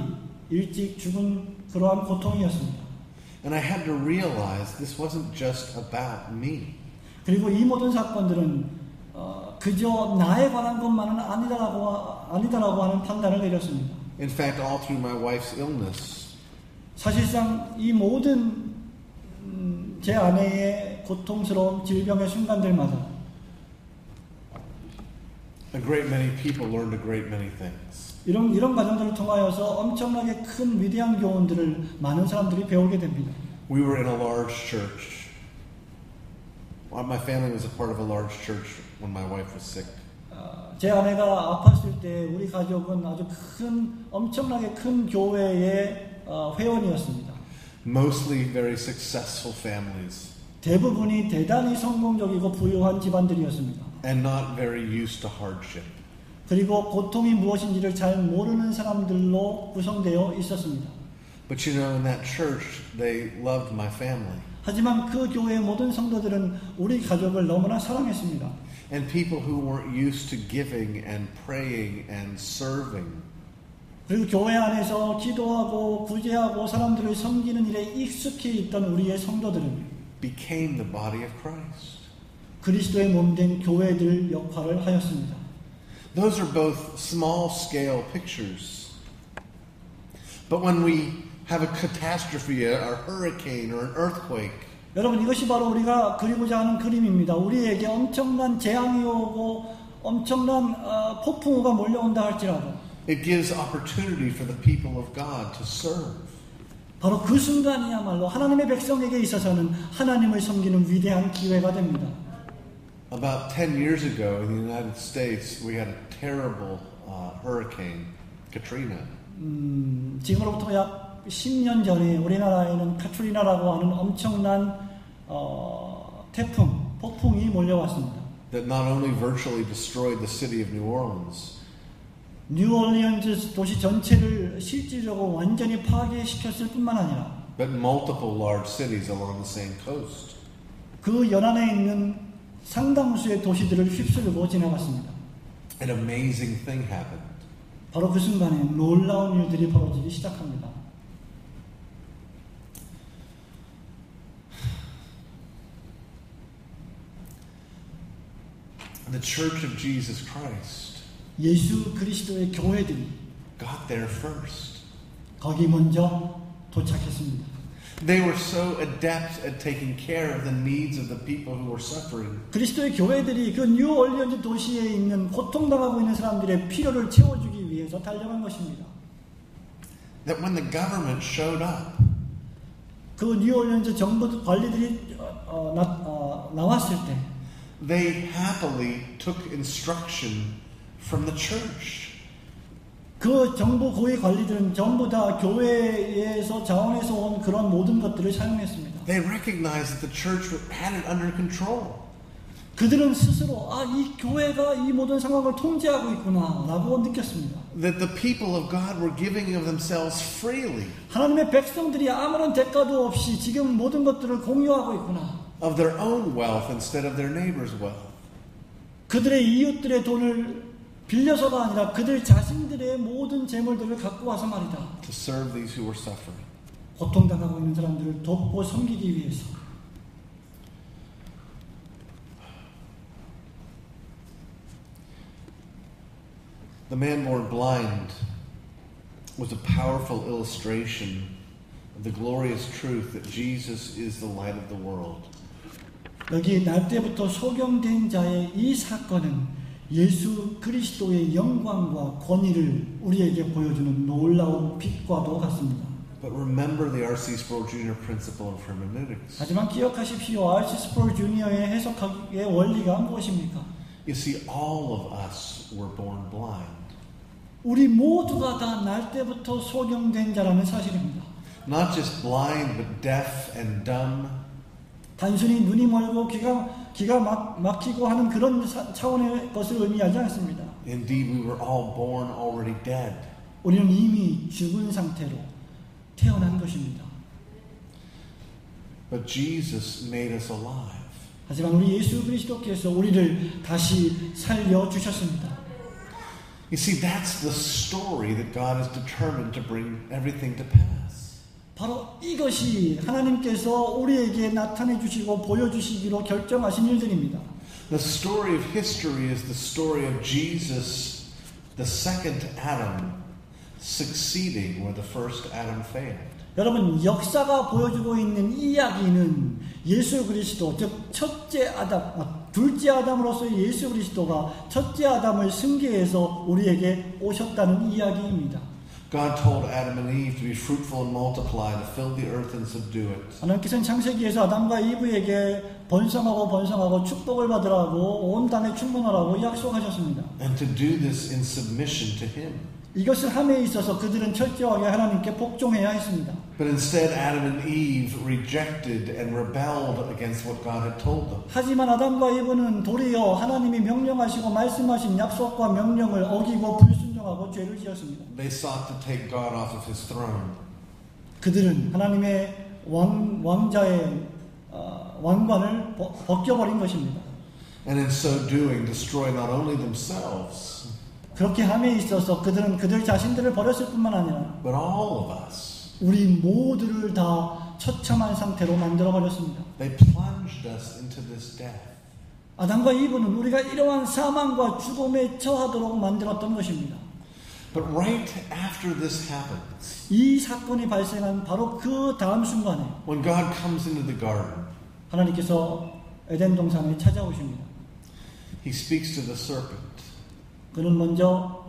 일찍 죽은 그러한 고통이었습니다. And I had to realize this wasn't just about me. 그리고 이 모든 사건들은 그저 나에 관한 것만은 아니다라고 하는 판단을 내렸습니다. In fact, all through my wife's illness, 사실상 이 모든 제 아내의 고통스러운 질병의 순간들마다 a great many people learned a great many things. 이런 과정들을 통하여서 엄청나게 큰 위대한 교훈들을 많은 사람들이 배우게 됩니다. We were in a large church. My family was a part of a large church when my wife was sick. 제 아내가 아팠을 때 우리 가족은 아주 엄청나게 큰 교회의 회원이었습니다. Mostly very successful families. 대부분이 대단히 성공적이고 부유한 집안들이었습니다. And not very used to hardship. 그리고 고통이 무엇인지를 잘 모르는 사람들로 구성되어 있었습니다. But you know, in that church, they loved my family. 하지만 그 교회의 모든 성도들은 우리 가족을 너무나 사랑했습니다. And people who weren't used to giving and praying and serving. 그리고 교회 안에서 기도하고 구제하고 사람들을 섬기는 일에 익숙해 있던 우리의 성도들은 became the body of Christ. 그리스도의 몸된 교회들 역할을 하였습니다. Those are both small scale pictures. But when we have a catastrophe, a hurricane or an earthquake, 여러분, 이것이 바로 우리가 그리고자 하는 그림입니다. 우리에게 엄청난 재앙이 오고 엄청난 폭풍우가 몰려온다 할지라도 it gives opportunity for the people of God to serve. 바로 그 순간이야말로 하나님의 백성에게 있어서는 하나님을 섬기는 위대한 기회가 됩니다. About 10 years ago in the United States, we had a terrible hurricane, Katrina. 지금으로부터 약 10년 전에 우리나라에는 카트리나라고 하는 엄청난 폭풍이 몰려왔습니다. That not only virtually destroyed the city of New Orleans, 뉴올리언즈 도시 전체를 실질적으로 완전히 파괴시켰을 뿐만 아니라 but multiple large cities along the same coast. 그 연안에 있는 상당수의 도시들을 휩쓸고 지나갔습니다. An amazing thing happened. 바로 그 순간에 놀라운 일들이 벌어지기 시작합니다. The Church of Jesus Christ 예수 그리스도의 교회들이 got there first. 거기 먼저 도착했습니다. They were so adept at taking care of the needs of the people who were suffering. 그리스도의 교회들이 그 뉴올리언즈 도시에 있는 고통당하고 있는 사람들의 필요를 채워주기 위해서 달려간 것입니다. That when the government showed up, 그 뉴올리언즈 정부 관리들이 나왔을 때 they happily took instruction from the church. 그 정부 고위 관리들은 전부 다 교회에서 자원에서 온 그런 모든 것들을 사용했습니다. They recognized that the church had it under control. 그들은 스스로 이 교회가 이 모든 상황을 통제하고 있구나라고 느꼈습니다. That the people of God were giving of themselves freely. 하나님의 백성들이 아무런 대가도 없이 지금 모든 것들을 공유하고 있구나. Of their own wealth instead of their neighbor's wealth. 그들의 이웃들의 돈을 빌려서가 아니라 그들 자신들의 모든 재물들을 갖고 와서 말이다. To serve these who were suffering. 고통당하고 있는 사람들을 돕고 섬기기 위해서. The man born blind was a powerful illustration the glorious truth that Jesus is the light of the world. 여기 날 때부터 소경된 자의 이 사건은 예수 그리스도의 영광과 권위를 우리에게 보여주는 놀라운 빛과도 같습니다. But remember the R.C. Sproul Jr. principle of hermeneutics. 하지만 기억하십시오. R.C. 스프롤 주니어의 해석의 원리가 무엇입니까? You see, all of us were born blind. 우리 모두가 다 날 때부터 소경된 자라는 사실입니다. Not just blind, but deaf and dumb. 단순히 눈이 멀고 귀가 막히고 하는 그런 차원의 것을 의미하지 않습니다. Indeed, we were all born already dead. 우리는 이미 죽은 상태로 태어난 것입니다. But Jesus made us alive. 하지만 우리 예수 그리스도께서 우리를 다시 살려주셨습니다. You see, that's the story that God is determined to bring everything to pass. 바로 이것이 하나님께서 우리에게 나타내 주시고 보여주시기로 결정하신 일들입니다. The story of history is the story of Jesus, the second Adam, succeeding where the first Adam failed. 여러분, 역사가 보여주고 있는 이야기는 예수 그리스도, 즉 첫째 아담, 둘째 아담으로서 예수 그리스도가 첫째 아담을 승계해서 우리에게 오셨다는 이야기입니다. God told Adam and Eve to be fruitful and multiply, to fill the earth and subdue it. 하나님께서는 창세기에서 아담과 이브에게 번성하고 축복을 받으라고 온 땅에 충만하라고 약속하셨습니다. And to do this in submission to Him. 이것을 함에 있어서 그들은 철저하게 하나님께 복종해야 했습니다. But instead, Adam and Eve rejected and rebelled against what God had told them. 하지만 아담과 이브는 도리어 하나님이 명령하시고 말씀하신 약속과 명령을 어기고 불순종하고 죄를 지었습니다. They sought to take God off of His throne. 그들은 하나님의 왕자의 왕관을 벗겨버린 것입니다. And in so doing, destroy not only themselves, 그렇게 함에 있어서 그들은 그들 자신들을 버렸을 뿐만 아니라 but all of us. 우리 모두를 다 처참한 상태로 만들어버렸습니다. They plunged us into this death. 아담과 이브는 우리가 이러한 사망과 죽음에 처하도록 만들었던 것입니다. But right after this happens, 이 사건이 발생한 바로 그 다음 순간에 when God comes into the garden, 하나님께서 에덴 동산에 찾아오십니다. He speaks to the serpent. 그는 먼저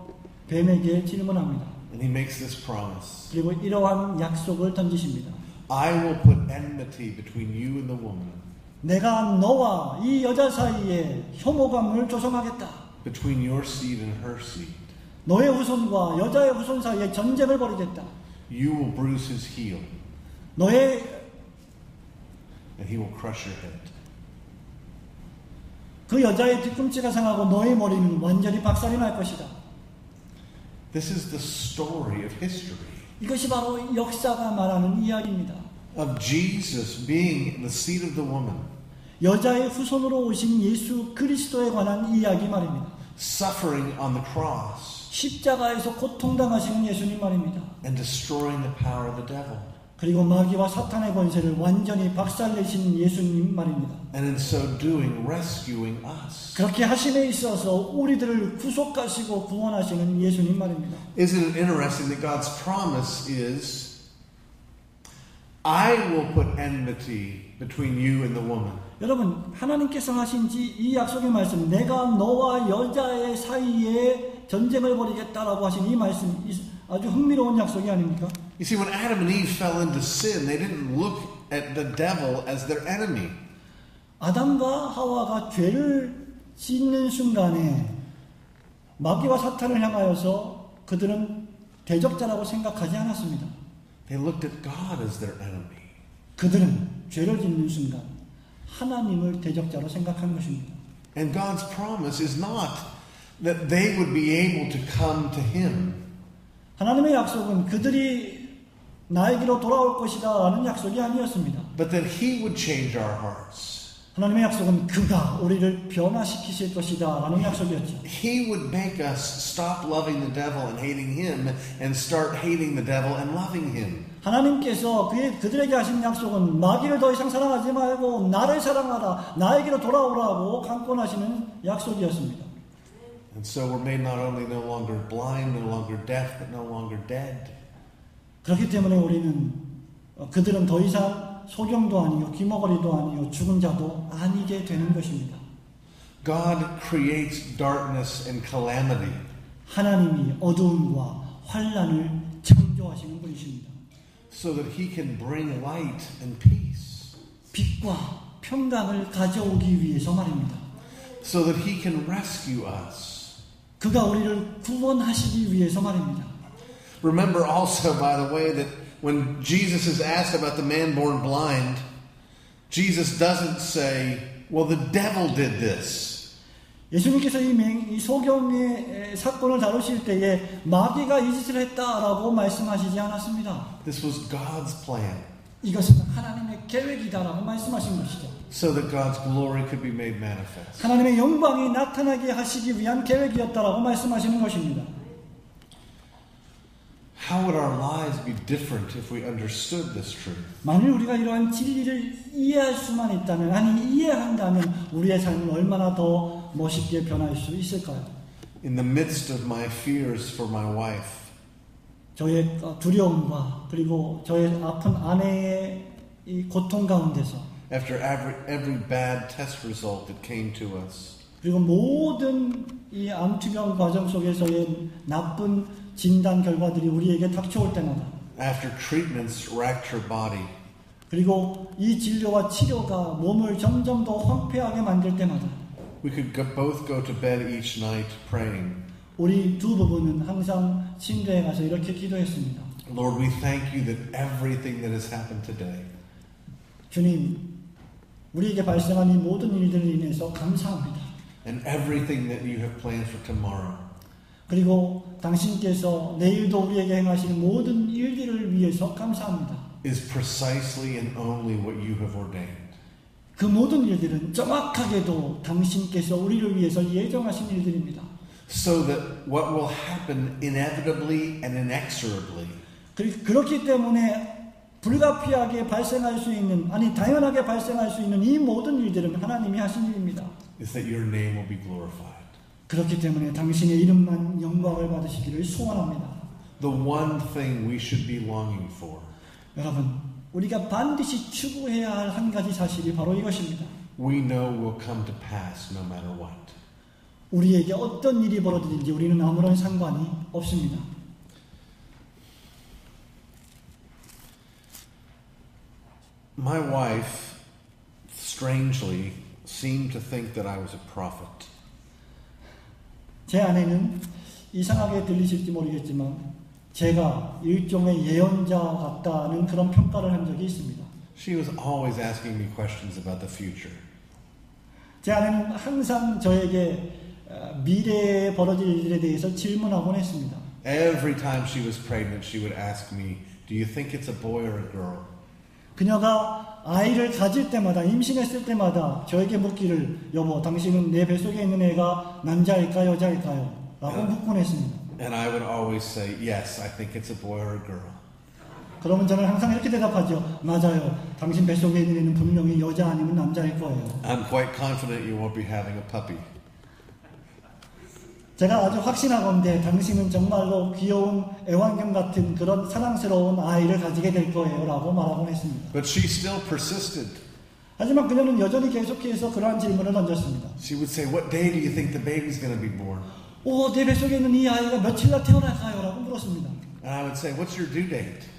뱀에게 질문합니다. And He makes this promise. 그리고 이러한 약속을 던지십니다. I will put enmity between you and the woman, 내가 너와 이 여자 사이에 혐오감을 조성하겠다. between your seed and her seed. 너의 후손과 여자의 후손 사이에 전쟁을 벌이겠다. You will bruise his heel, 너의 and he will crush your head. 그 여자의 뒤꿈치가 상하고 너의 머리는 완전히 박살이 날 것이다. This is the story of history. 이것이 바로 역사가 말하는 이야기입니다. Of Jesus being the seed of the woman, 여자의 후손으로 오신 예수 그리스도에 관한 이야기 말입니다. suffering on the cross, 십자가에서 고통당하시는 예수님 말입니다. and destroying the power of the devil. 그리고 마귀와 사탄의 권세를 완전히 박살내신 예수님 말입니다. And in so doing, rescuing us. 그렇게 하심에 있어서 우리들을 구속하시고 구원하시는 예수님 말입니다. Isn't it interesting that God's promise is, I will put enmity between you and the woman. 여러분, 하나님께서 하신 이 약속의 말씀, 내가 너와 여자의 사이에 전쟁을 벌이겠다라고 하신 이 말씀, 아주 흥미로운 약속이 아닙니까? You see, when Adam and Eve fell into sin, they didn't look at the devil as their enemy. 아담과 하와가 죄를 짓는 순간에 마귀와 사탄을 향하여서 그들은 대적자라고 생각하지 않았습니다. They looked at God as their enemy. 그들은 죄를 짓는 순간 하나님을 대적자로 생각한 것입니다. And God's promise is not that they would be able to come to Him. 하나님의 약속은 그들이 나에게로 돌아올 것이다 라는 약속이 아니었습니다. But that He would change our hearts. 하나님의 약속은 그가 우리를 변화시키실 것이다 라는 약속이었죠. He would make us stop loving the devil and hating Him and start hating the devil and loving Him. 하나님께서 그들에게 하신 약속은 마귀를 더 이상 사랑하지 말고 나를 사랑하라, 나에게로 돌아오라고 강권하시는 약속이었습니다. And so we're made not only no longer blind, no longer deaf, but no longer dead. 그렇기 때문에 우리는 그들은 더 이상 소경도 아니요 귀머거리도 아니요 죽은 자도 아니게 되는 것입니다. God creates darkness and calamity 하나님이 어두움과 환난을 창조하시는 분이십니다. so that He can bring light and peace, 빛과 평강을 가져오기 위해서 말입니다. so that He can rescue us. 그가 우리를 구원하시기 위해서 말입니다. Remember also, by the way, that when Jesus is asked about the man born blind, Jesus doesn't say, well, the devil did this. 예수님께서 이 소경의 사건을 다루실 때에 마귀가 이 짓을 했다라고 말씀하시지 않았습니다. This was God's plan, 이것은 하나님의 계획이다라고 말씀하신 것이죠. so that God's glory could be made manifest. 하나님의 영광이 나타나게 하시기 위한 계획이었다라고 말씀하시는 것입니다. How would our lives be different if we understood this truth? 만일 우리가 이러한 진리를 이해할 수만 있다면, 아니 이해한다면 우리의 삶은 얼마나 더 멋있게 변할 수 있을까요? In the midst of my fears for my wife, 저의 두려움과 그리고 저의 아픈 아내의 이 고통 가운데서, after every bad test result that came to us, 그리고 모든 이 암투병 과정 속에서의 나쁜 진단 결과들이 우리에게 닥쳐올 때마다, after treatments wrecked her body, 그리고 이 진료와 치료가 몸을 점점 더 황폐하게 만들 때마다 we could both go to bed each night praying, 우리 두 부부는 항상 침대에 가서 이렇게 기도했습니다. Lord, we thank you that everything that has happened today, 주님, 우리에게 발생한 이 모든 일들을 인해서 감사합니다. and everything that you have planned for tomorrow, 그리고 당신께서 내일도 우리에게 행하시는 모든 일들을 위해서 감사합니다. is precisely and only what you have ordained. 그 모든 일들은 정확하게도 당신께서 우리를 위해서 예정하신 일들입니다. So that what will happen inevitably and inexorably 그렇기 때문에 불가피하게 발생할 수 있는, 아니 당연하게 발생할 수 있는 이 모든 일들은 하나님이 하신 일입니다. is that your name will be glorified. 그렇기 때문에 당신의 이름만 영광을 받으시기를 소원합니다. The one thing we should be longing for 여러분, 우리가 반드시 추구해야 할 한 가지 사실이 바로 이것입니다. we know will come to pass no matter what. 우리에게 어떤 일이 벌어지든지 우리는 아무런 상관이 없습니다. My wife, strangely, seemed to think that I was a prophet. 제 아내는 이상하게 들리실지 모르겠지만 제가 일종의 예언자 같다는 그런 평가를 한 적이 있습니다. She was always asking me questions about the future. 제 아내는 항상 저에게 미래에 벌어질 일들에 대해서 질문하곤 했습니다. Every time she was pregnant, she would ask me, do you think it's a boy or a girl? 그녀가 아이를 가질 때마다, 임신했을 때마다 저에게 묻기를, 여보, 당신은 내 뱃속에 있는 애가 남자일까 여자일까요? 라고 묻곤 했습니다. And I would always say, yes, I think it's a boy or a girl. 그러면 저는 항상 이렇게 대답하죠. 맞아요. 당신 뱃속에 있는 애는 분명히 여자 아니면 남자일 거예요. I'm quite confident you won't be having a puppy. 제가 아주 확신하건대 당신은 정말로 귀여운 애완견 같은 그런 사랑스러운 아이를 가지게 될 거예요 라고 말하곤 했습니다. But she still persisted. 하지만 그녀는 여전히 계속해서 그러한 질문을 던졌습니다. She would say, what day do you think the baby's going to be born? 내 뱃속에 있는 이 아이가 며칠 날 태어날까요? 라고 물었습니다. And I would say, what's your due date?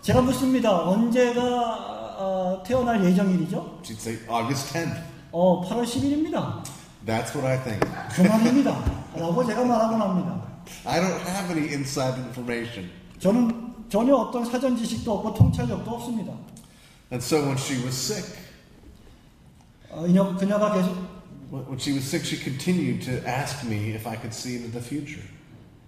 제가 묻습니다. 언제가 태어날 예정일이죠? She'd say, August 10th. 8월 10일입니다. That's what I think. 그 말입니다. 라고 제가 말하곤 합니다. I don't have any inside information. 저는 전혀 어떤 사전 지식도 없고 통찰력도 없습니다. And so when she was sick, 그녀가 계속 when she was sick, she continued to ask me if I could see into the future.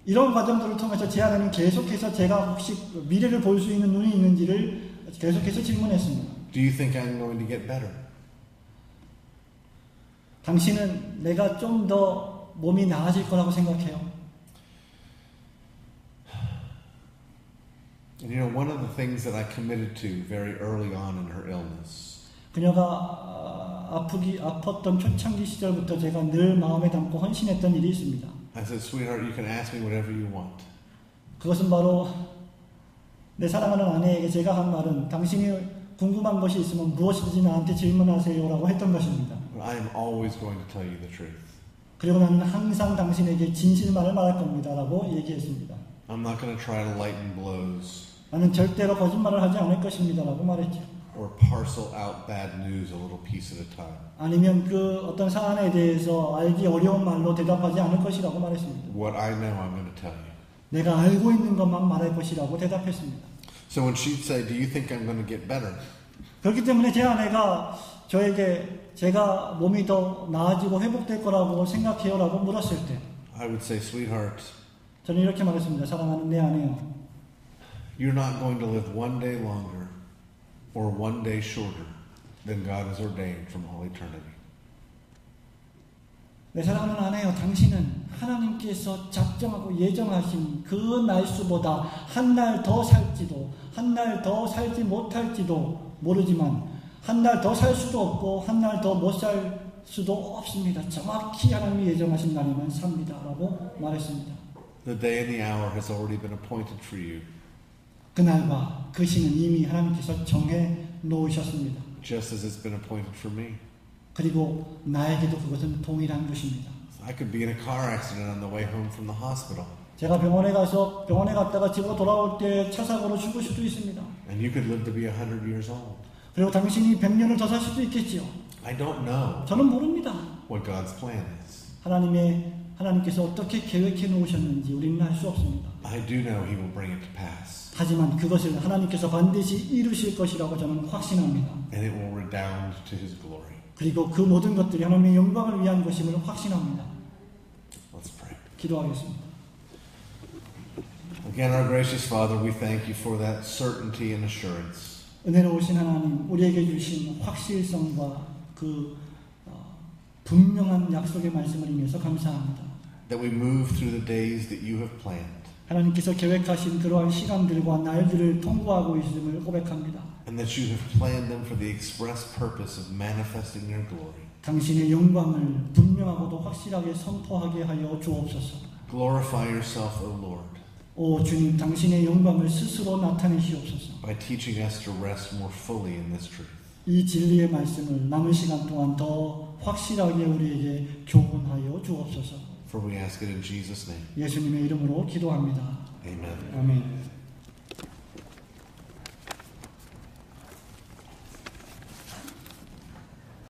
이런 과정들을 통해서 제 아내는 계속해서 제가 혹시 미래를 볼 수 있는 눈이 있는지를 계속해서 질문했습니다. Do you think I'm going to get better? 당신은 내가 좀 더 몸이 나아질 거라고 생각해요? And you know, one of the things that I committed to very early on in her illness 그녀가 아팠던 초창기 시절부터 제가 늘 마음에 담고 헌신했던 일이 있습니다. I said, sweetheart, you can ask me whatever you want. 그것은 바로 내 사랑하는 아내에게 제가 한 말은 당신이 궁금한 것이 있으면 무엇이든지 나한테 질문하세요라고 했던 것입니다. But I am always going to tell you the truth. 그리고 나는 항상 당신에게 진실만을 말할 겁니다라고 얘기했습니다. I'm not going to try to lighten blows 나는 절대로 거짓말을 하지 않을 것입니다라고 말했죠. or parcel out bad news a little piece at a time. 아니면 그 어떤 사안에 대해서 알기 어려운 말로 대답하지 않을 것이라고 말했습니다. What I know, I'm going to tell you. 내가 알고 있는 것만 말할 것이라고 대답했습니다. So when she'd say, do you think I'm going to get better? 그렇기 때문에 제 아내가 저에게 제가 몸이 더 나아지고 회복될 거라고 생각해요라고 물었을 때 I would say, sweetheart, 저는 이렇게 말했습니다. 사랑하는 내 아내요. you're not going to live one day longer or one day shorter than God has ordained from all eternity. 내 사랑하는 아내요. 당신은 하나님께서 작정하고 예정하신 그 날수보다 한 날 더 살지도 한 날 더 살지 못할지도 모르지만 한 날 더 살 수도 없고 한 날 더 못 살 수도 없습니다. 정확히 하나님이 예정하신 날이면 삽니다. 라고 말했습니다. The day and the hour has already been appointed for you, 그날과 그 시는 이미 하나님께서 정해 놓으셨습니다. just as it's been appointed for me. 그리고 나에게도 그것은 동일한 것입니다. I could be in a car accident on the way home from the hospital, 제가 병원에 갔다가 집으로 돌아올 때 차 사고로 죽을 수도 있습니다. and you could live to be 100 years old. 그리고 당신이 100년을 더 살 수도 있겠지요. I don't know 저는 모릅니다. what God's plan is. 하나님께서 어떻게 계획해 놓으셨는지 우리는 알 수 없습니다. I do know He will bring it to pass, 하지만 그것을 하나님께서 반드시 이루실 것이라고 저는 확신합니다. and it will redound to His glory. 그리고 그 모든 것들이 하나님의 영광을 위한 것임을 확신합니다. Let's pray. 기도하겠습니다. Again, our gracious Father, we thank you for that certainty and assurance. 은혜로우신 하나님, 우리에게 주신 확실성과 그 분명한 약속의 말씀을 인해서 감사합니다. That we move through the days that you have planned, 하나님께서 계획하신 그러한 시간들과 날들을 통과하고 있음을 고백합니다. and that you have planned them for the express purpose of manifesting your glory. 당신의 영광을 분명하고도 확실하게 선포하게 하여 주옵소서. Glorify yourself, O Lord, 오 주님, 당신의 영광을 스스로 나타내시옵소서. by teaching us to rest more fully in this truth. 이 진리의 말씀을 남은 시간 동안 더 확실하게 우리에게 교훈하여 주옵소서. For we ask it in Jesus' name. 예수님의 이름으로 기도합니다. Amen. 아멘.